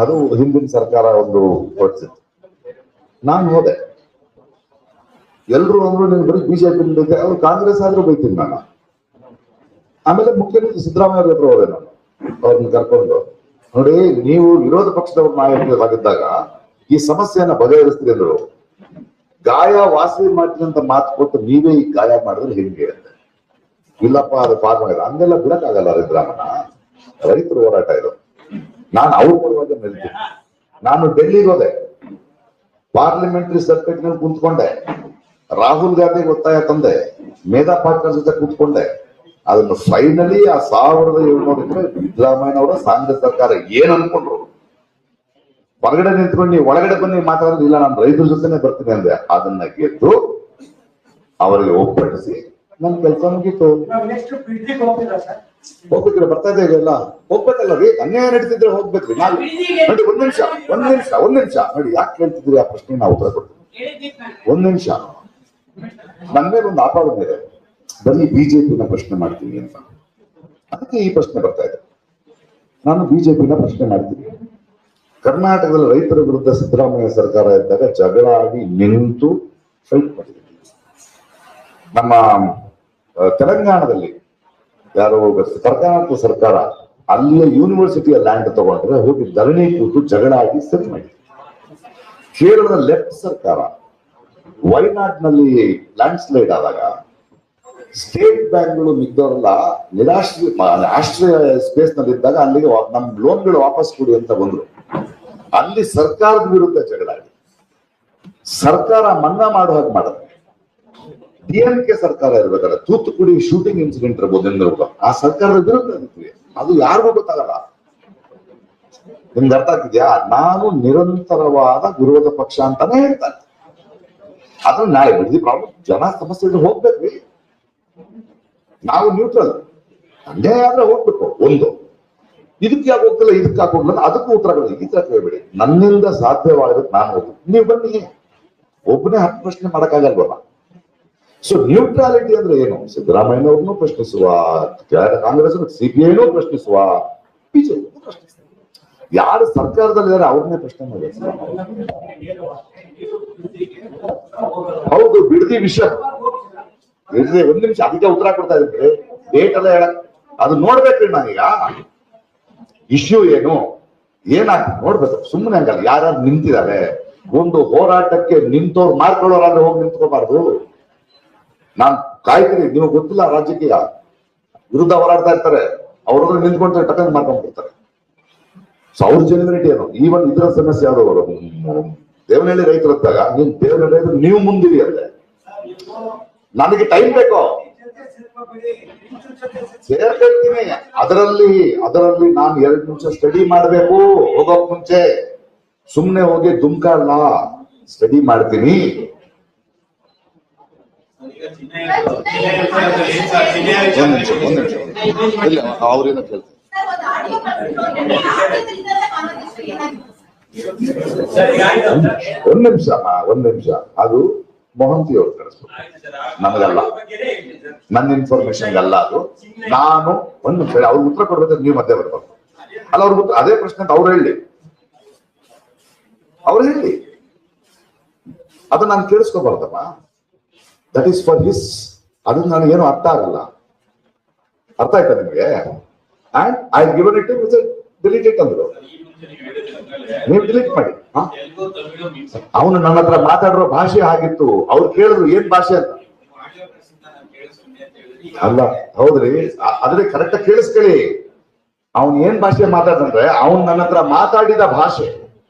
ಅದು ಹಿಂದಿನ ಸರ್ಕಾರ ಒಂದು ಹೊರಡಿಸಿತ್ತು. ನಾನು ಹೋದೆ, ಎಲ್ರು ಅಂದ್ರು ನೀನು ಬರೀ ಬಿಜೆಪಿ ಬೈತೆ, ಅವ್ರು ಕಾಂಗ್ರೆಸ್ ಆದ್ರೂ ಬೈತೀನಿ ನಾನು. ಆಮೇಲೆ ಮುಖ್ಯಮಂತ್ರಿ ಸಿದ್ದರಾಮಯ್ಯ ಹತ್ರ ಹೋದೆ ನಾನು, ಅವ್ರನ್ನ ಕರ್ಕೊಂಡು, ನೋಡಿ ನೀವು ವಿರೋಧ ಪಕ್ಷದವ್ರ ನಾಯಕರಾಗಿದ್ದಾಗ ಈ ಸಮಸ್ಯೆಯನ್ನ ಬಗೆಹರಿಸ್ತೀರಿ ಅಂದ್ರು, ಗಾಯ ವಾಸಿ ಮಾಡ್ತೀನಿ ಅಂತ ಮಾತು ಕೊಟ್ಟು ನೀವೇ ಈ ಗಾಯ ಮಾಡಿದ್ರೆ ಹೆಂಗೆ ಅಂತ. ಇಲ್ಲಪ್ಪ ಅದು ಫಾರ್ಮ್ ಆಗಿದೆ, ಹಂಗೆಲ್ಲ ಬಿಡಕ್ಕಾಗಲ್ಲ ಸಿದ್ದರಾಮಯ್ಯ, ರೈತರು ಹೋರಾಟ ಇದು. ನಾನು ಅವ್ರ ಪರವಾಗಿ ನಿಲ್ತೀನಿ. ನಾನು ಡೆಲ್ಲಿಗೆ ಹೋದೆ, ಪಾರ್ಲಿಮೆಂಟರಿ ಸರ್ಕಿಟ್ ನಲ್ಲಿ ಕುಂತ್ಕೊಂಡೆ, ರಾಹುಲ್ ಗಾಂಧಿಗೆ ಒತ್ತಾಯ ತಂದೆ, ಮೇಧಾ ಪಾಟ್ಕರ್ ಜೊತೆ ಕೂತ್ಕೊಂಡೆ. ಅದನ್ನು ಫೈನಲಿ ಆ 1700 ಸಿದ್ದರಾಮಯ್ಯನವರ ಕಾಂಗ್ರೆಸ್ ಸರ್ಕಾರ ಏನ್ ಅನ್ಕೊಂಡ್ರು, ಹೊರಗಡೆ ನಿಂತ್ಕೊಂಡು ನೀವು ಒಳಗಡೆ ಬನ್ನಿ ಮಾತಾಡೋದು, ಇಲ್ಲ ನಾನು ರೈತರ ಜೊತೆನೆ ಬರ್ತೀನಿ ಅಂದೆ. ಅದನ್ನ ಗೆದ್ದು ಅವರಿಗೆ ಒಪ್ಪಡಿಸಿ ನನ್ ಕೆಲಸ ಮುಗೀತು. ಹೋಗ್ಬೇಕ್ರಿ, ಬರ್ತಾ ಇದೆ ಎಲ್ಲ ಹೋಗ್ಬೇಕಲ್ಲ ರೀ, ಅನ್ಯಾಯ ನಡೀತಿದ್ರೆ ಹೋಗ್ಬೇಕ್ರಿ. ನಾವು ನೋಡಿ, ಒಂದ್ ನಿಮಿಷ ನೋಡಿ, ಯಾಕೆ ಕೇಳ್ತಿದ್ರಿ ಆ ಪ್ರಶ್ನೆ ನಾವು ಉತ್ತರ ಕೊಡ್ತೀವಿ. 1 ನಿಮಿಷ. ನನ್ನ ಮೇಲೆ ಒಂದು ಆಪಾದನೆ ಇದೆ, ಬರೀ ಬಿಜೆಪಿನ ಪ್ರಶ್ನೆ ಮಾಡ್ತೀನಿ ಅಂತ. ಅದಕ್ಕೆ ಈ ಪ್ರಶ್ನೆ ಬರ್ತಾ ಇದೆ. ನಾನು ಬಿಜೆಪಿನ ಪ್ರಶ್ನೆ ಮಾಡ್ತೀನಿ. ಕರ್ನಾಟಕದಲ್ಲಿ ರೈತರ ವಿರುದ್ಧ ಸಿದ್ದರಾಮಯ್ಯ ಸರ್ಕಾರ ಇದ್ದಾಗ ಜಗಳ ಆಗಿ ನಿಂತು ಫೈಟ್ ಮಾಡಿದ್ದೀನಿ. ನಮ್ಮ ತೆಲಂಗಾಣದಲ್ಲಿ ಯಾರೋ ಕರ್ನಾಟಕ ಸರ್ಕಾರ ಅಲ್ಲಿಯ ಯೂನಿವರ್ಸಿಟಿಯ ಲ್ಯಾಂಡ್ ತಗೊಂಡ್ರೆ ಹೋಗಿ ಧರಣಿ ಕೂತು ಜಗಳ ಆಗಿ ಸರಿ ಮಾಡಿ. ಕೇರಳದ ಲೆಫ್ಟ್ ಸರ್ಕಾರ ವೈನಾಡ್ನಲ್ಲಿ ಲ್ಯಾಂಡ್ ಸ್ಲೈಡ್ ಆದಾಗ ಸ್ಟೇಟ್ ಬ್ಯಾಂಕ್ಗಳು ಮಿದ್ದವರೆಲ್ಲ ಆಶ್ರಯ ಸ್ಪೇಸ್ ನಲ್ಲಿ ಇದ್ದಾಗ ಅಲ್ಲಿಗೆ ನಮ್ ಲೋನ್ಗಳು ವಾಪಸ್ ಕೊಡಿ ಅಂತ ಬಂದ್ರು. ಅಲ್ಲಿ ಸರ್ಕಾರದ ವಿರುದ್ಧ ಜಗಳ ಆಗಿ ಸರ್ಕಾರ ಮನ್ನಾ ಮಾಡೋ ಹಾಗೆ ಮಾಡಿದ್ರೆ DMK ಸರ್ಕಾರ ಇರ್ಬೇಕಾದ್ರೆ ತೂತುಕುಡಿ ಶೂಟಿಂಗ್ ಇನ್ಸಿಡೆಂಟ್ ಇರ್ಬೋದು, ಆ ಸರ್ಕಾರದ ವಿರುದ್ಧ ನಿಂತೀವಿ. ಅದು ಯಾರಿಗೂ ಗೊತ್ತಾಗಲ್ಲ. ನಿಮ್ಗೆ ಅರ್ಥ ಆಗ್ತಿದ್ಯಾ? ನಾನು ನಿರಂತರವಾದ ವಿರೋಧ ಪಕ್ಷ ಅಂತಾನೆ ಹೇಳ್ತಾನೆ. ಅದ್ರ ನಾಳೆ ಬಿಡದಿ ಪ್ರಾಬ್ಲಮ್ ಜನ ಸಮಸ್ಯೆ ಹೋಗ್ಬೇಕ್ರಿ. ನಾವು ನ್ಯೂಟ್ರಲ್, ಅನ್ಯಾಯ ಆದ್ರೆ ಹೋಗ್ಬೇಕು. ಒಂದು ಇದಕ್ಕೆ ಯಾಕೆ ಹೋಗ್ತಿಲ್ಲ, ಇದಕ್ಕೆ ಯಾಕೆ ಹೋಗ್ಲಿಲ್ಲ, ಅದಕ್ಕೂ ಉತ್ತರಗಳು ಈ ತರ ಕೇಳ್ಬೇಡಿ. ನನ್ನಿಂದ ಸಾಧ್ಯವಾಗುತ್ತೆ ನಾನು ಹೋಗ್ತೀನಿ, ನೀವು ಬನ್ನಿ. ಒಬ್ಬನೇ 10 ಪ್ರಶ್ನೆ ಮಾಡಕ್ಕಾಗಲ್ವಲ್ಲ. ಸೊ ನ್ಯೂಟ್ರಾಲಿಟಿ ಅಂದ್ರೆ ಏನು? ಸಿದ್ದರಾಮಯ್ಯನವ್ರನ್ನೂ ಪ್ರಶ್ನಿಸುವ, ಕಾಂಗ್ರೆಸ್ CPIನೂ ಪ್ರಶ್ನಿಸುವ, ಬಿಜೆಪಿ ಪ್ರಶ್ನಿಸುವ. ಯಾರು ಸರ್ಕಾರದಲ್ಲಿದ್ದಾರೆ ಅವ್ರನ್ನೇ ಪ್ರಶ್ನೆ ಮಾಡಬೇಕು. ಹೌದು, ಬಿಡದಿ ವಿಷಯ ಬಿಡದಿ. ಒಂದ್ ನಿಮಿಷ ಅದಕ್ಕೆ ಉತ್ತರ ಕೊಡ್ತಾ ಇದ್ದೀನಿ. ಡೇಟ್ ಎಲ್ಲ ಹೇಳ ಅದು ನೋಡ್ಬೇಕ್ರಿ. ನಾನೀಗ ಇಶ್ಯೂ ಏನು ಏನಾಗ್ತದೆ ನೋಡ್ಬೇಕು. ಸುಮ್ಮನೆ ಹಂಗಲ್ಲ. ಯಾರು ನಿಂತಿದ್ದಾರೆ, ಒಂದು ಹೋರಾಟಕ್ಕೆ ನಿಂತವ್ರು ಮಾಡ್ಕೊಳ್ಳೋರಾದ್ರೆ ಹೋಗಿ ನಿಂತ್ಕೋಬಾರ್ದು. ನಾನ್ ಕಾಯ್ತೀನಿ. ನಿಮಗೆ ಗೊತ್ತಿಲ್ಲ, ರಾಜಕೀಯ ವಿರುದ್ಧ ಹೋರಾಡ್ತಾ ಇರ್ತಾರೆ, ಅವ್ರದ್ರ ನಿಂತ್ಕೊಂಡ್ರೆ ಟಕ್ಕಂಗ್ ಮಾಡ್ಕೊಂಡ್ಬಿಡ್ತಾರೆ. ಸೊ ಅವ್ರ ಜೆನ್ಯುನಿಟಿ ಏನು? ಈವನ್ ಇದರ ಸಮಸ್ಯೆ ಯಾರು ದೇವನಹಳ್ಳಿ ರೈತರದ್ದಾಗ ನೀನ್ ದೇವನಹಳ್ಳಿ ರೈತರು ನೀವು ಮುಂದಿರಿ ಅಂದೆ. ನನಗೆ ಟೈಮ್ ಬೇಕು, ಸೇರ್ಕೊಳ್ತೀನಿ. ಅದರಲ್ಲಿ ನಾನು 2 ನಿಮಿಷ ಸ್ಟಡಿ ಮಾಡ್ಬೇಕು ಹೋಗೋಕ್ ಮುಂಚೆ. ಸುಮ್ನೆ ಹೋಗಿ ದುಮ್ಕ ಅಲ್ಲ, ಸ್ಟಡಿ ಮಾಡ್ತೀನಿ. ಒಂದ್ ನಿಮಿಷ ಇಲ್ಲ, ಅವ್ರೇನ ಕೇಳ್ತಾರೆ. ಒಂದ್ ನಿಮಿಷ ಅದು ಮೊಹಂತಿ ಅವ್ರು ಕಳಿಸ್ಬೇಕು, ನಮಗಲ್ಲ, ನನ್ನ ಇನ್ಫಾರ್ಮೇಶನ್ ಅಲ್ಲ ಅದು. ನಾನು ಒಂದ್ ನಿಮಿಷ ಅವ್ರಿಗೆ ಉತ್ತರ ಕೊಡ್ಬೇಕಾದ್ರೆ ನೀವು ಮಧ್ಯೆ ಬರ್ಬೇಕು. ಅಲ್ಲ, ಅವ್ರಿಗೆ ಅದೇ ಪ್ರಶ್ನೆ ಅಂತ ಅವ್ರು ಹೇಳಿ ಅದು ನಾನು ಕೇಳಿಸ್ಕೋಬಾರ್ದಮ್ಮ. That is for his. ಅದನ್ನ ನನಗೆ ಏನು ಅರ್ಥ ಆಗಲ್ಲ. ಅರ್ಥ ಆಯ್ತಾ ನಿಮಗೆ? And I given it delete it ಅಂದ್ರು. ನೀವು ಡಿಲೀಟ್ ಮಾಡಿ. ಅವನು ನನ್ನ ಹತ್ರ ಮಾತಾಡಿರೋ ಭಾಷೆ ಆಗಿತ್ತು. ಅವ್ರು ಕೇಳಿದ್ರು ಏನ್ ಭಾಷೆ ಅಂತ. ಅಲ್ಲ, ಹೌದ್ರಿ, ಅದ್ರೆ ಕರೆಕ್ಟ್ ಕೇಳಿಸ್ಕೊಳ್ಳಿ. ಅವನ್ ಏನ್ ಭಾಷೆ ಮಾತಾಡ್ದಂದ್ರೆ ಅವನ್ ನನ್ನ ಹತ್ರ ಮಾತಾಡಿದ ಭಾಷೆ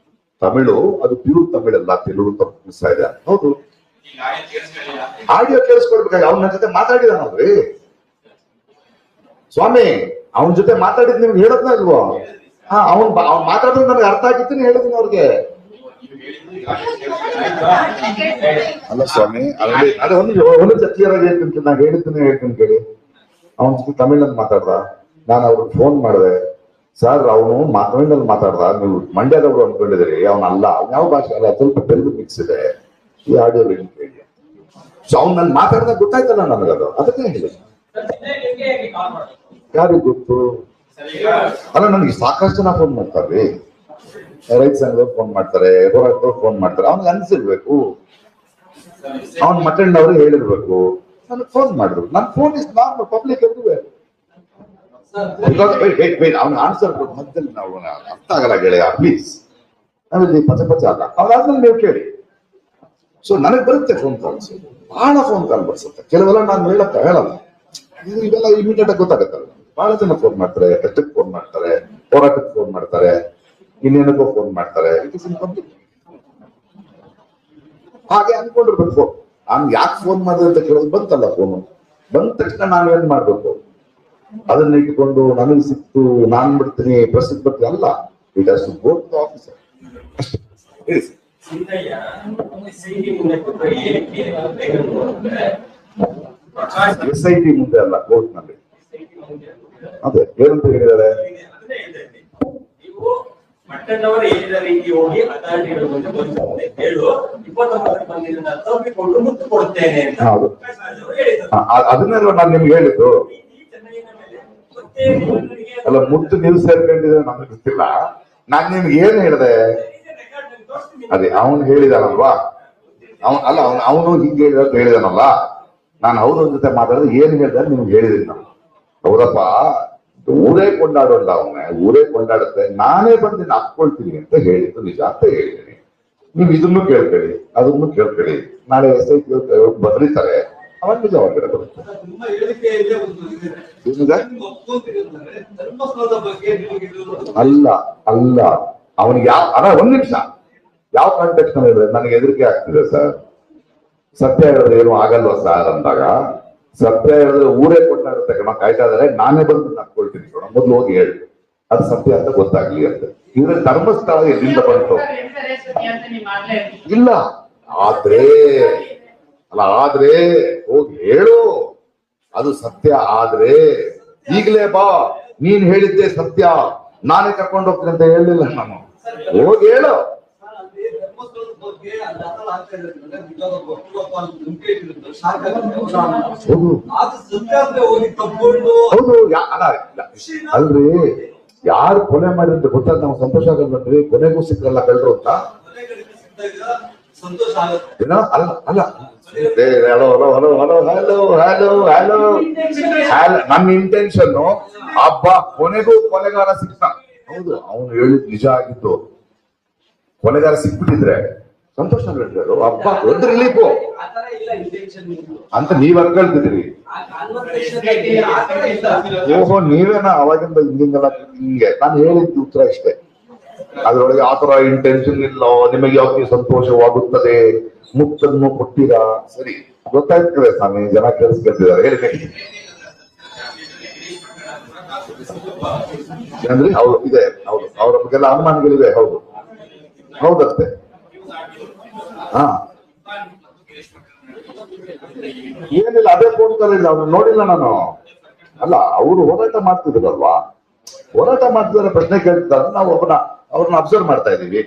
ತಮಿಳು. ಅದು ಪ್ಯೂರ್ ತಮಿಳಲ್ಲ, ತೆಲುಗು ತಪ್ಪಿಸ್ತಾ ಇದೆ. ಹೌದು, ಆಡಿಯೋ ಕೇಳಿಸ್ಕೊಳ್ಬೇಕಾಗಿ ಅವ್ನ ನನ್ನ ಜೊತೆ ಮಾತಾಡಿದಾನಲ್ರಿ ಸ್ವಾಮಿ. ಅವನ ಜೊತೆ ಮಾತಾಡಿದ್ ನಿಮ್ಗೆ ಹೇಳದ್ನ ಇಲ್ವೋ? ಅವ್ನ್ ಮಾತಾಡಿದ್ರೆ ನನಗೆ ಅರ್ಥ ಆಗಿತ್ತು, ಹೇಳಿದೀನಿ ಅವ್ರಿಗೆ. ಅಲ್ಲ ಸ್ವಾಮಿ, ಅದೇ ಒಂದು ಕ್ಲಿಯರ್ ಆಗಿ ಹೇಳ್ತೀನಿ. ನಾನು ಹೇಳ್ತೀನಿ ಕೇಳಿ. ಅವನ ಜೊತೆ ತಮಿಳಲ್ಲಿ ಮಾತಾಡ್ದ, ನಾನು ಅವ್ರಿಗೆ ಫೋನ್ ಮಾಡಿದೆ. ಸರ್, ಅವನು ತಮಿಳಲ್ಲಿ ಮಾತಾಡ್ದ, ನೀವು ಮಂಡ್ಯದವರು ಅನ್ಕೊಂಡಿದ್ದೀರಿ, ಅವನಲ್ಲ. ಅವ್ನು ಯಾವ ಭಾಷೆ ಅಲ್ಲ, ಸ್ವಲ್ಪ ತೆಲುಗು ಮಿಕ್ಸ್ ಇದೆ. ಈ ಆಡಿಯೋ ಕೇಳಿ. ಸೊ ಅವ್ನು ನಾನು ಮಾತಾಡಿದಾಗ ಗೊತ್ತಾಯ್ತಲ್ಲ ನನಗದು, ಅದಕ್ಕೆ ಹೇಳಿ. ಯಾರಿಗೆ ಗೊತ್ತು? ಅಲ್ಲ, ನನಗೆ ಸಾಕಷ್ಟು ಜನ ಫೋನ್ ಮಾಡ್ತಾರ್ರಿ. ರೈತ ಸಂಘದವ್ರು ಫೋನ್ ಮಾಡ್ತಾರೆ, ಹೋರಾಟದವ್ರು ಫೋನ್ ಮಾಡ್ತಾರೆ. ಅವ್ನಿಗೆ ಅನ್ಸಿರ್ಬೇಕು, ಅವ್ನ ಮಟ್ಟಣ್ಣವ್ರು ಹೇಳಿರ್ಬೇಕು. ನನಗೆ ಫೋನ್ ಮಾಡಿದ್ರು. ನನ್ನ phone is normal, public everywhere. ಅವ್ನ ಆನ್ಸರ್ ಕೊಟ್ಟು ಮಧ್ಯದಲ್ಲಿ ನಾವು ಅರ್ಥ ಆಗಲ್ಲ ಗೆಳೆಯ, ಪ್ಲೀಸ್. ನಾವಿಲ್ಲಿ ಪಚ ಅಲ್ಲ. ಅವ್ರಾದ್ಮೇಲೆ ನೀವು ಕೇಳಿ. ಸೊ ನನಗೆ ಬರುತ್ತೆ ಫೋನ್ ಕಾಲ್ಸ್, ಬಹಳ ಫೋನ್ ಕಾಲ್ ಬರ್ಸುತ್ತೆ. ಕೆಲವೆಲ್ಲ ನಾನು ಹೇಳಲ್ಲ, ಇದೆಲ್ಲ ಇಮಿಡಿಯೇಟ್ ಆಗಿ ಗೊತ್ತಾಗತ್ತಲ್ಲ. ಬಹಳ ಜನ ಫೋನ್ ಮಾಡ್ತಾರೆ, ಕಷ್ಟಕ್ಕೆ ಫೋನ್ ಮಾಡ್ತಾರೆ, ಹೋರಾಟಕ್ಕೆ ಫೋನ್ ಮಾಡ್ತಾರೆ, ಇನ್ನೇನಕ್ಕೋ ಫೋನ್ ಮಾಡ್ತಾರೆ. ಹಾಗೆ ಅನ್ಕೊಂಡಿರ್ಬೇಕು. ನಾನು ಯಾಕೆ ಫೋನ್ ಮಾಡಿದೆ ಅಂತ ಕೇಳೋದು ಬಂತಲ್ಲ. ಫೋನು ಬಂದ ತಕ್ಷಣ ನಾವೇನ್ ಮಾಡ್ಬೇಕು? ಅದನ್ನ ಇಟ್ಕೊಂಡು ನನಗೆ ಸಿಕ್ತು, ನಾನ್ ಬಿಡ್ತೀನಿ, ಪ್ರಸಿದ್ಧ ಬರ್ತೀನಿ ಅಲ್ಲ. It has to go to the officer. ಹೇಳಿ ಸರ್. SIT ಮುಂದೆ ಅಲ್ಲ, ಕೋರ್ಟ್ ನಲ್ಲಿ. ಅದೇ ಏನಂತ ಹೇಳಿದ್ದಾರೆ? ಮಟ್ಟಣ್ಣವರು ಹೇಳಿದ ರೀತಿ ಹೋಗಿ ಅಥಾರಿಟಿಗಳ ಮುಂದೆ ಹೇಳು, 29 ಮಂದಿಯಿಂದ ತಪ್ಪಿಕೊಂಡು ಮುತ್ತು ಕೊಡ್ತೇನೆ ಅಂತ. ಹೌದು, ಅದನ್ನೆಲ್ಲ ನಾನು ನಿಮ್ಗೆ ಹೇಳಿದ್ದು. ಅಲ್ಲ, ಮುತ್ತು ನೀವು ಸೇರ್ಕೊಂಡಿದ್ರೆ ನಮ್ಗೆ ಗೊತ್ತಿಲ್ಲ. ನಾನ್ ನಿಮ್ಗೆ ಏನ್ ಹೇಳಿದೆ? ಅದೇ ಅವನು ಹೇಳಿದಾನಲ್ವಾ, ಅವನು ಹಿಂಗೆ ಹೇಳಿದಾನಲ್ಲ. ನಾನು ಅವ್ರ ಜೊತೆ ಮಾತಾಡಿದ್ರೆ ಏನ್ ಹೇಳಿದಾರೆ ನಿಮ್ಗೆ ಹೇಳಿದೀನಿ. ನಾನು ಹೌದಪ್ಪ, ಊರೇ ಕೊಂಡಾಡೋಲ್ಲ ಅವನೇ, ಊರೇ ಕೊಂಡಾಡುತ್ತೆ, ನಾನೇ ಬಂದು ನಿನ್ನ ಹಾಕೊಳ್ತೀನಿ ಅಂತ ಹೇಳಿದ್ದು ನಿಜ ಅಂತ ಹೇಳಿದ್ದೀನಿ. ನೀವು ಇದನ್ನು ಕೇಳ್ಕೊಳ್ಳಿ, ಅದನ್ನು ಕೇಳ್ಕೊಳ್ಳಿ, ನಾಳೆ SI ಬದಲಿತಾರೆ, ಅವಾಗ ನಿಜ ಹೊರಗಡೆ ಬರುತ್ತೆ. ನಿಮ್ಮ ಹೇಳಿಕೆಯಲ್ಲೇ ಒಂದು ಇದೆ. ಏನಿದೆ? ಒಪ್ಕೊಂತೀರಿ ಅಂದ್ರೆ ಧರ್ಮಸ್ಥಳದ ಬಗ್ಗೆ ನಿಮಗೆ ಇದು ಅಲ್ಲ ಅಲ್ಲ, ಅವನಿಗೆ ಒಂದ್ ನಿಮಿಷ, ಯಾವ ಕಾಂಟೆಕ್ಸ್ಟ್ ನಲ್ಲಿ ಹೇಳಿದ್ರೆ ನನಗೆ ಹೆದರಿಕೆ ಆಗ್ತಿದೆ ಸರ್. ಸತ್ಯ ಹೇಳಿದ್ರೆ ಏನು ಆಗಲ್ವಾ ಸರ್ ಅಂದಾಗ, ಸತ್ಯ ಹೇಳಿದ್ರೆ ಊರೇ ಕೊಂಡಾಡುತ್ತೆ ಕಣ, ಕಾಯ್ತಾ ಇದಾರೆ, ನಾನೇ ಬಂದು ನಕ್ಕೊಳ್ತೀನಿ ಕಣ, ಮೊದ್ಲು ಹೋಗಿ ಹೇಳಿ ಅದು ಸತ್ಯ ಅಂತ ಗೊತ್ತಾಗ್ಲಿ ಅಂತ. ಇದ್ರೆ ಧರ್ಮಸ್ಥಳ ಎಲ್ಲಿಂದ ಬಂತು? ಇಲ್ಲ, ಆದ್ರೆ ಹೋಗಿ ಹೇಳು ಅದು ಸತ್ಯ. ಆದ್ರೆ ಈಗಲೇ ಬಾ, ನೀನ್ ಹೇಳಿದ್ದೆ ಸತ್ಯ, ನಾನೇ ಕರ್ಕೊಂಡು ಹೋಗ್ತೀನಿ ಅಂತ ಹೇಳಿಲ್ಲ ನಾನು. ಹೋಗಿ ಹೇಳು. ಧರ್ಮಸ್ಥಳದ ಬಗ್ಗೆ ಅಲ್ಲಿ ಆಗ್ತಾ ಇರೋದ್ರಿಂದ ನಿಜವಾದ ಒಪ್ಪುಗಪ್ಪ ಅಂತ ನಂಬಿಕೆ ಇಟ್ಟಿರುತ್ತೆ. ಸಾಕಾಗುತ್ತೆ. ಹೌದು ಅದು ಸತ್ಯ ಅಂದ್ರೆ ಹೋಗಿ ತಪ್ಪಿಕೊಂಡು ಹೌದು, ಅಲ್ರಿ, ಯಾರು ಕೊಲೆ ಮಾಡಿದ್ರೆ ಗೊತ್ತಾಗ ನಮ್ಗೆ ಸಂತೋಷ ಆಗಲ್ವನ್ರಿ, ಕೊನೆಗೂ ಸಿಕ್ಕಲ್ಲ ಕಳ್ರು ಅಂತ. ಮನೆಗಳಿಗೆ ಸಿಕ್ಕಿದಾಗ ಸಂತೋಷ ಆಗುತ್ತೆ. ಏನೋ ಅಲ್ಲ ಅಲ್ಲ, hello hello hello hello hello hello hello hello, ನನ್ನ ಇಂಟೆನ್ಷನ್ ಹಬ್ಬ ಕೊನೆಗೂ ಕೊಲೆಗಾರ ಸಿಕ್ತ. ಹೌದು, ಅವನು ಹೇಳಿದ್ ನಿಜ ಆಗಿತ್ತು. ಕೊಲೆಗಾರ ಸಿಕ್ಬಿಟ್ಟಿದ್ರೆ ಸಂತೋಷ ಹೇಳ್ತಾರೆ, ಹಬ್ಬ ದೊಡ್ಡ ರಿಲೀಫು ಆತರ ಇಲ್ಲ ಇಂಟೆನ್ಷನ್ ಅಂತ ನೀವ್ ಅನ್ಕೊಳ್ತಿದ್ದೀರಿ. ಆ ಕಾನ್ವರ್ಸೇಷನ್ ಆತರ ಇಲ್ಲ. ಓಹೋ, ನೀವೇನ ಅವಾಗಿಂದ ಹಿಂದಿಂದೆಲ್ಲ ಹಿಂಗೆ. ನಾನು ಹೇಳಿದ್ದು ಉತ್ತರ ಇಷ್ಟೇ, ಅದ್ರೊಳಗೆ ಆತರ ಇಂಟೆನ್ಷನ್ ಇಲ್ಲ, ನಿಮಗೆ ಯಾಕೆ ಸಂತೋಷವಾಗುತ್ತದೆ, ಮುಕ್ತನ್ನು ಕೊಟ್ಟಿರಾ, ಸರಿ ಗೊತ್ತಾಗ್ತದೆ ಸ್ವಾಮಿ, ಜನ ಕೇಳಿಸ್ಕೊಳ್ತಿದ್ದಾರೆ. ಹೇಳಿ ಅಂದ್ರೆ ಹೌದು ಇದೆ, ಹೌದು, ಅವ್ರ ಬಗ್ಗೆಲ್ಲ ಅನುಮಾನಗಳಿವೆ. ಹೌದು ಹೌದಂತೆ. ಹಾ, ಏನಿಲ್ಲ, ಅದೇ ಫೋನ್ ಇಲ್ಲ, ಅವ್ರು ನೋಡಿಲ್ಲ ನಾನು. ಅಲ್ಲ, ಅವರು ಹೋರಾಟ ಮಾಡ್ತಿದ್ರಲ್ವಾ, ಹೋರಾಟ ಮಾಡ್ತಿದ್ರೆ ಪ್ರಶ್ನೆ ಕೇಳ್ತಿದ್ದಾರೆ, ನಾವು ಅವ್ರನ್ನ ಅಬ್ಸರ್ವ್ ಮಾಡ್ತಾ ಇದೀವಿ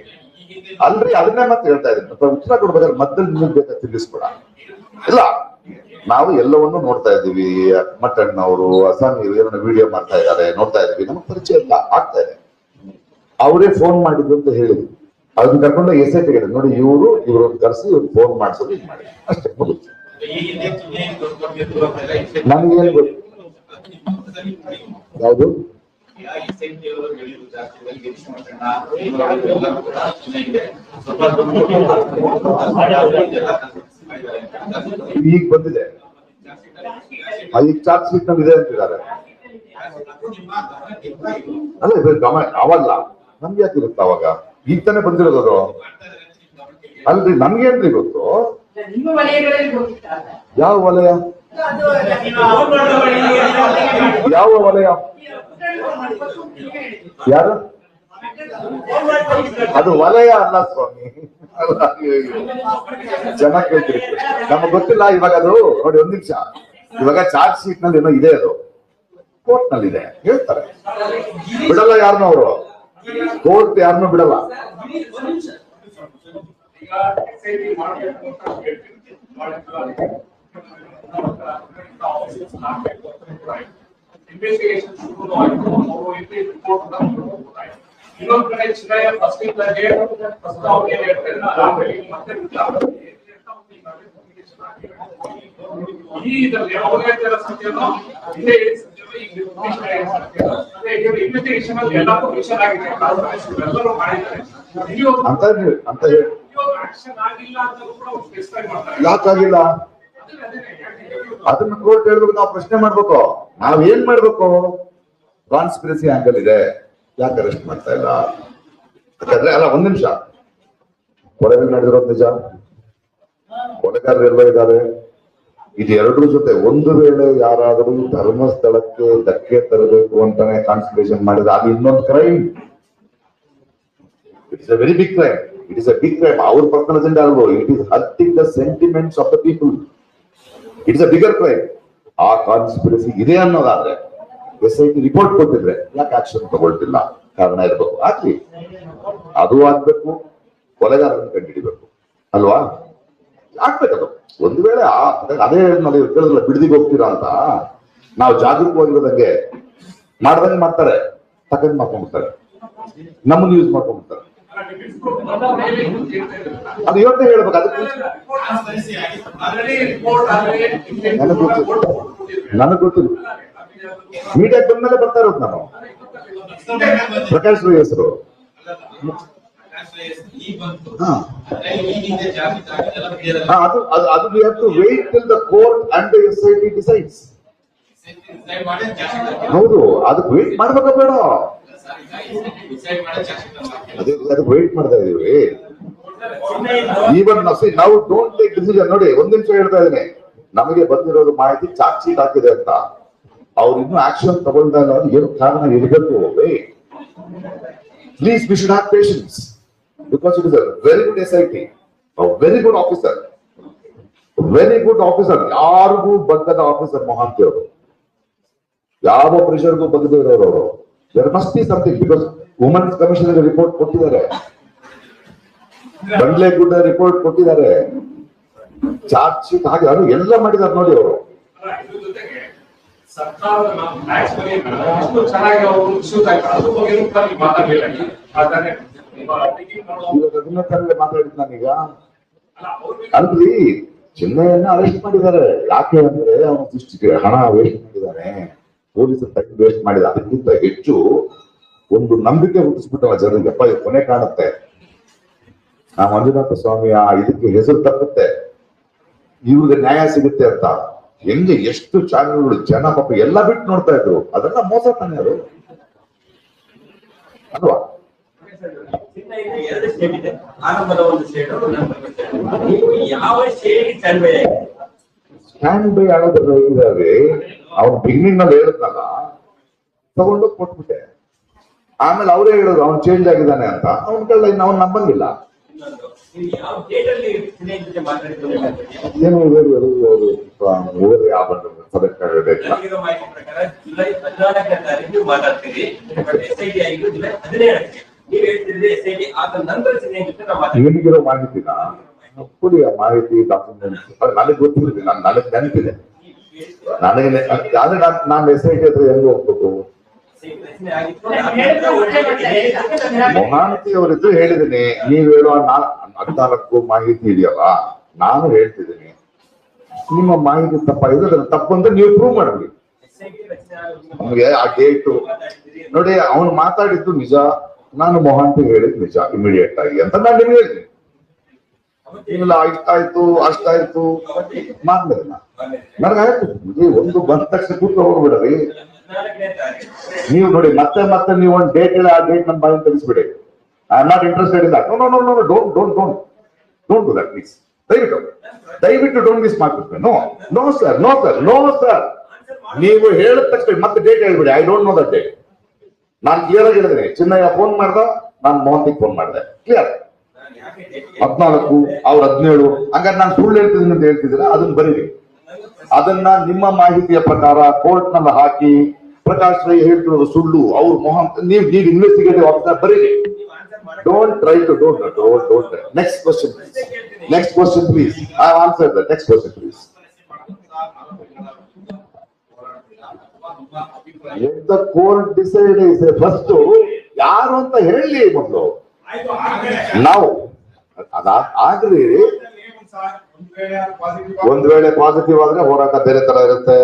ಅಲ್ರಿ. ಅದನ್ನೇ ಮತ್ತೆ ಹೇಳ್ತಾ ಇದೀನಿ, ಉತ್ತರ ಕೊಡ್ಬೇಕಾದ್ರೆ ಮಧ್ಯದಲ್ಲಿ ನಿಮಗೆ ಬೇಕಾ ತಿಳಿಸ್ಕೊಡ. ಇಲ್ಲ, ನಾವು ಎಲ್ಲವನ್ನೂ ನೋಡ್ತಾ ಇದ್ದೀವಿ. ಮಟ್ಟಣ್ಣವರು ಅಸಾಮಿ ಏನೋ ವಿಡಿಯೋ ಮಾಡ್ತಾ ಇದ್ದಾರೆ, ನೋಡ್ತಾ ಇದೀವಿ, ನಮಗೆ ಪರಿಚಯ ಇಲ್ಲ, ಆಗ್ತಾ ಇದೆ. ಅವರೇ ಫೋನ್ ಮಾಡಿದ್ರು ಅಂತ ಹೇಳಿದ್ವಿ, ಅದನ್ನ ಕರ್ಕೊಂಡು SI ತೆಗೆದು ನೋಡಿ, ಇವರು ಕರೆಸಿ ಇವ್ರು ಫೋನ್ ಮಾಡಿಸೋದು ಇದು ಮಾಡಿ ಅಷ್ಟೇ, ಮುಗಿತು. ನನಗೇನು ಗೊತ್ತು ಯಾವುದು ಈಗ ಬಂದಿದೆ, ಈಗ ಚಾರ್ಜ್ ಶೀಟ್ ನಲ್ಲಿ ಇದೆ ಅಂತಿದ್ದಾರೆ. ಅಲ್ಲ, ಅವಲ್ಲ, ನಮ್ಗೆ ಯಾಕೆ ಇರುತ್ತೆ ಅವಾಗ? ಈಗ ತಾನೇ ಬಂದಿರೋದು. ಅಲ್ರಿ, ನಮ್ಗೇನ್ರಿ ಗೊತ್ತು? ಯಾವ ವಲಯ? ಯಾವ ವಲಯ? ಯಾರು? ಅದು ವಲಯ ಅಲ್ಲ ಸ್ವಾಮಿ, ಜನ ಕೇಳ್ತೀರಿ, ನಮಗ್ ಗೊತ್ತಿಲ್ಲ. ಇವಾಗ ಅದು ನೋಡಿ, ಒಂದ್ ನಿಮಿಷ, ಇವಾಗ ಚಾರ್ಜ್ ಶೀಟ್ ನಲ್ಲಿ ಏನೋ ಇದೆ, ಅದು ಕೋರ್ಟ್ ನಲ್ಲಿ ಇದೆ, ಹೇಳ್ತಾರೆ. ಬಿಡಲ್ಲ ಯಾರನ್ನೂ, ಅವರು ಕೋರ್ಟ್ ಯಾರನ್ನೂ ಬಿಡಲ್ಲ. ಇನ್ವೆಸ್ಟಿಗೇಷನ್ ಶುರು ಆಯಿತು, ರಿಪೋರ್ಟ್ ಇನ್ನೊಂದು ಕಡೆ ಚಿನ್ನಯ್ಯ ಫಸ್ಟ್ ಇದ್ದಾಗೆ ಪ್ರಸ್ತಾವನೆ ಮತ್ತೆ ಈ ಇದರಲ್ಲಿ ಯಾವುದೇ ತರ ಸತ್ಯನೋ ಇದೇ ಇನ್ವೆಸ್ಟಿಗೇಷನ್ ಅಲ್ಲಿ ಎಲ್ಲ ವಿಷಯ ಆಗಿದೆ, ಎಲ್ಲರೂ ಮಾಡಿದ್ದಾರೆ. ಅಂತ ಹೇಳಿ ಆಕ್ಷನ್ ಆಗಿಲ್ಲ ಅಂತ ಕೂಡ ಸ್ಪೆಸಿಫೈ ಮಾಡ್ತಾರೆ. ಯಾಕಾಗಿಲ್ಲ ಅದನ್ನ ಕೋರ್ಟ್ ಹೇಳ್ಬೇಕು, ನಾವು ಪ್ರಶ್ನೆ ಮಾಡ್ಬೇಕು. ನಾವ್ ಏನ್ ಮಾಡ್ಬೇಕು? ಕಾನ್ಸ್ಪಿರಸಿ ಆಂಗಲ್ ಇದೆ, ಯಾಕೆ ಅರೆಸ್ಟ್ ಮಾಡ್ತಾ ಇಲ್ಲ? ಯಾಕಂದ್ರೆ ಅಲ್ಲ, ಒಂದ್ ನಿಮಿಷ, ಕೊಲೆಗಳು ನಡೆದಿರೋದು ನಿಜ, ಕೊಲೆಗಾರರು ಎಲ್ಲ ಇದ್ದಾರೆ. ಇದು ಎರಡರ ಜೊತೆ ಒಂದು ವೇಳೆ ಯಾರಾದರೂ ಧರ್ಮಸ್ಥಳಕ್ಕೆ ಧಕ್ಕೆ ತರಬೇಕು ಅಂತಾನೆ ಕಾನ್ಸ್ಪಿರೇಷನ್ ಮಾಡಿದ್ರೆ ಅದು ಇನ್ನೊಂದು crime. It is a very big crime. It is a big crime. ಅವ್ರ ಪರ್ಸನಲ್ ಅಜೆಂಡಾ ಅಲ್ವೋ, it is hurting the sentiments of the people. It is a bigger crime. ಆ ಕಾನ್ಸ್ಪಿರಸಿ ಇದೆ ಅನ್ನೋದಾದ್ರೆ SIT ರಿಪೋರ್ಟ್ ಕೊಟ್ಟಿದ್ರೆ ಯಾಕೆ ಆಕ್ಷನ್ ತಗೊಳ್ತಿಲ್ಲ? ಕಾರಣ ಇರಬೇಕು, ಆಗ್ಲಿ, ಅದು ಆಗ್ಬೇಕು, ಕೊಲೆಗಾರರನ್ನು ಕಂಡುಹಿಡಿಬೇಕು ಅಲ್ವಾ? ಆಗ್ಬೇಕದು. ಒಂದು ವೇಳೆ ಅದೇ ಕೇಳಿದ್ರಲ್ಲ, ಬಿಡದಿಗೆ ಹೋಗ್ತೀರಾ ಅಂತ, ನಾವು ಜಾಗರೂಕವಾಗಿರೋದಂಗೆ ಮಾಡ್ದಂಗೆ ಮಾಡ್ತಾರೆ, ತಕ್ಕಂಗೆ ಮಾಡ್ಕೊಂಡ್ಬಿಡ್ತಾರೆ, ನಮ್ಮನ್ನು ಯೂಸ್ ಮಾಡ್ಕೊಂಡ್ಬಿಡ್ತಾರೆ. ಅದು ಯೋಚನೆ ಹೇಳ್ಬೇಕು. ಅದಕ್ಕೆ ನನಗ್ ಗೊತ್ತಿಲ್ಲ ಮೀಡಿಯಾಕ್ಕೆ ಬಂದ್ಮೇಲೆ ಬರ್ತಾ ಇರೋದು ನಾನು. ಪ್ರಕಾಶ್ ರೈ ಹೆಸರು. ಹಾ. ಅದು we have to wait till the court and the SIT decides. ಹೌದು, ಅದಕ್ಕೆ ವೇಟ್ ಮಾಡ್ಬೇಕಾ ಬೇಡ? ಅದಕ್ಕೆ ವೇಟ್ ಮಾಡ್ತಾ ಇದೀವಿ. ಈವನ್ ನಾವು ಡೋಂಟ್ ಟೇಕ್ ಡಿಸಿಷನ್. ನೋಡಿ, ಒಂದ್ ನಿಮಿಷ ಹೇಳ್ತಾ ಇದ್ದೀನಿ, ನಮಗೆ ಬಂದಿರೋದು ಮಾಹಿತಿ ಚಾರ್ಜ್ ಶೀಟ್ ಹಾಕಿದೆ ಅಂತ. ಅವ್ರು ಇನ್ನೂ ಆಕ್ಷನ್ ತಗೊಳ್ತಾ ಇಲ್ಲ, ಏನು ಕಾರಣ ಇರಬೇಕು. Please, we should have patience because it is a very good SIT, a very good officer, ಯಾರಿಗೂ ಬಗ್ಗದ ಆಫೀಸರ್ ಮೊಹಾಂತಿ ಅವರು. ಯಾವ ಪ್ರೆಷರ್ಗೂ ಬಗ್ಗದೇ ಇರೋರು. There must be something, because women's commission report ಕೊಟ್ಟಿದ್ದಾರೆ, ಬಂಡ್ಲೇಗುಡ್ಡ ರಿಪೋರ್ಟ್ ಕೊಟ್ಟಿದ್ದಾರೆ, ಚಾರ್ಜ್ ಶೀಟ್ ಹಾಗೆ ಅದು ಎಲ್ಲ ಮಾಡಿದ್ದಾರೆ ನೋಡಿ ಅವರು. ಸರ್ಕಾರದ ಟ್ಯಾಕ್ಸ್ ಬಗ್ಗೆ ಎಷ್ಟು ಚೆನ್ನಾಗಿ ಅವರು ಇಶ್ಯೂಸ್ ಆಯ್ತು, ಅದ್ರ ಬಗ್ಗೆ ಮಾತಾಡಲಿಲ್ಲ. ಆದರೆ ಇವಾಗ ಅದನ್ನ ತರಲೆ ಮಾತಾಡಿದ್ ನಾನೀಗ. ಅಲ್ರಿ, ಚಿನ್ನಯ್ಯನ ಅರೆಸ್ಟ್ ಮಾಡಿದ್ದಾರೆ. ಯಾಕೆ ಅಂದ್ರೆ ಅವನು ಸೃಷ್ಟಿಗೆ ಹಣ ವೇಸ್ಟ್ ಮಾಡಿದ್ದಾನೆ, ಪೊಲೀಸರು ಟೈಮ್ ವೇಸ್ಟ್ ಮಾಡಿದ. ಅದಕ್ಕಿಂತ ಹೆಚ್ಚು ಒಂದು ನಂಬಿಕೆ ಹುಟ್ಟಿಸ್ಬಿಟ್ಟವ ಜನರಿಗೆ. ಅಪ್ಪ, ಇದು ಕೊನೆ ಕಾಣುತ್ತೆ, ಆ ಮಂಜುನಾಥ ಸ್ವಾಮಿಯ ಇದಕ್ಕೆ ಹೆಸರು ತಪ್ಪುತ್ತೆ, ಇವ್ರಿಗೆ ನ್ಯಾಯ ಸಿಗುತ್ತೆ ಅಂತ. ಹೆಂಗೆ ಎಷ್ಟು ಚಾನೆಲ್ಗಳು ಜನ ಪಾಪ ಎಲ್ಲ ಬಿಟ್ಟು ನೋಡ್ತಾ ಇದ್ರು. ಅದೆಲ್ಲ ಮೋಸ ತಾನೆ ಅದು, ಅಲ್ವಾ? ಎರಡು ಸ್ಟೇಟ್ ಇದೆ, ಆರಂಭದ ಒಂದು ಸ್ಟೇಟ್, ನೀವು ಯಾವ ಸ್ಟೇಟ್ಗೆ ಸ್ಟ್ಯಾಂಡ್ ಬೈ ಆಗಿದೆ? ಸ್ಟ್ಯಾಂಡ್ ಬೈ ಆಗೋದ್ರ ಇದಾವೆ. ಅವ್ನು ಬಿಗಿನಿಂಗ್ ನಲ್ಲಿ ಹೇಳಿದ್ನಲ್ಲ, ತಗೊಂಡು ಕೊಟ್ಬಿಟ್ಟೆ. ಆಮೇಲೆ ಅವರೇ ಹೇಳಿದ್ರು ಅವ್ನು ಚೇಂಜ್ ಆಗಿದ್ದಾನೆ ಅಂತ. ಅವ್ನ ಕಳ್ಳ ಇನ್ನು ಅವ್ನು ನಂಬಂಗಿಲ್ಲ. ನೀವು ಯಾವ ಡೇಟ್ ಅಲ್ಲಿ ಚಿನ್ನಯ್ಯನ ಜೊತೆ ಮಾತಾಡಿದ್ರು? ಏನು ನನಗಿರೋ ಮಾಹಿತಿ ಪ್ರಕಾರ ಜುಲೈ 14ನೇ ತಾರೀಕು ಮಾತಾಡ್ತೀರಿ, ಬಟ್ SIT ಆಗಿದ್ದು ಜುಲೈ 17ಕ್ಕೆ. ನೀವ್ ಹೇಳ್ತಿದ್ರೆ SIT ಆದ ನಂತರ ಚಿನ್ನಯ್ಯನ ಜೊತೆ ನಾವು ಮಾತಾಡ್ತೀವಿ. ನಿಮಗಿರೋ ಮಾಹಿತಿನ ಕೊಡಿ, ಆ ಮಾಹಿತಿ ಡಾಕ್ಯುಮೆಂಟ್ಸ್ ನನಗೆ ಗೊತ್ತಿರುತ್ತೆ, ನನಗೆ ನೆನಪಿದೆ. ನನಗೆ ಆದ್ರೆ ನಾನು SIT ಹತ್ರ ಹೆಂಗ್ ಹೋಗ್ಬೇಕು? ಮೊಹಾಂತಿ ಅವರಿದ್ದು ಹೇಳಿದ್ದೀನಿ. ನೀವ್ ಹೇಳುವ 14 ಮಾಹಿತಿ ಇದೆಯಲ್ಲ, ನಾನು ಹೇಳ್ತಿದ್ದೀನಿ. ನಿಮ್ಮ ಮಾಹಿತಿ ತಪ್ಪಾಗಿದೆ, ಅದನ್ನ ತಪ್ಪು ಅಂತ ನೀವು ಪ್ರೂವ್ ಮಾಡ್ಬಿಡಿ. ನಮ್ಗೆ ಆ ಡೇಟು ನೋಡಿ, ಅವನು ಮಾತಾಡಿದ್ದು ನಿಜ, ನಾನು ಮೊಹಾಂತಿ ಹೇಳಿದ್ ನಿಜ ಇಮಿಡಿಯೇಟ್ ಆಗಿ ಅಂತ ನಾನು ನಿಮ್ಗೆ ಹೇಳ್ತೀನಿ. ಇಲ್ಲ ಆಯ್ತು ಅಷ್ಟಾಯ್ತು ಮಾಡ್ಲಿಲ್ಲ, ನನಗಾಯ್ತು. ಒಂದು ಬಂದ ತಕ್ಷಣ ಕೂತ್ಕೊಂಡು ಹೋಗ್ಬಿಡ್ರಿ ನೀವು. ನೋಡಿ, ಮತ್ತೆ ನೀವು ಒಂದು ಡೇಟ್ ಹೇಳಿ, ಆ ಡೇಟ್ ನನ್ನ ಬಾಯಿ ತಿಳಿಸ್ಬಿಡಿ. I am not interested in that. No, don't do that please. ದಯವಿಟ್ಟು ಡೋಂಟ್ ಮಿಸ್ ಮಾಡ್ಬಿಡ್ತೀನಿ. No sir. ನೀವು ಹೇಳಿದ ತಕ್ಷಣ ಮತ್ತೆ ಡೇಟ್ ಹೇಳ್ಬಿಡಿ. I don't know that date. ನಾನು ಕ್ಲಿಯರ್ ಆಗಿ ಹೇಳಿದ್ರೆ, ಚಿನ್ನಯ್ಯ ಫೋನ್ ಮಾಡ್ದ, ನಾನು ಮೋಹಂತಿಗೆ ಫೋನ್ ಮಾಡಿದೆ, ಕ್ಲಿಯರ್. 14 ಅವ್ರು 17. ಹಂಗಾರೆ ನಾನು ಸುಳ್ಳು ಹೇಳ್ತಿದ್ದೀನಿ ಅಂತ ಹೇಳ್ತಿದ್ದೀರಾ, ಅದನ್ನ ಬರೀರಿ. ಅದನ್ನ ನಿಮ್ಮ ಮಾಹಿತಿಯ ಪ್ರಕಾರ ಕೋರ್ಟ್ ನಲ್ಲಿ ಹಾಕಿ, ಪ್ರಕಾಶ್ ರೈ ಹೇಳ್ತಿರೋದು ಸುಳ್ಳು, ಅವ್ರು ಮೊಹಂತಿ, ನೀವು ಇನ್ವೆಸ್ಟಿಗೇಟಿವ್ ಆಫೀಸರ್ ಬರೀರಿ. Don't try to don't. Next question, please. I have answered that. Next question, please. Let the court decide. First, ಯಾರು ಅಂತ ಹೇಳಿ ಮೊದಲು. ನಾವು ಅದಾಗ್ರಿ. ಒಂದ್ ವೇಳೆ ಪಾಸಿಟಿವ್ ಆದ್ರೆ ಹೋರಾಟ ಬೇರೆ ತರ ಇರುತ್ತೆ,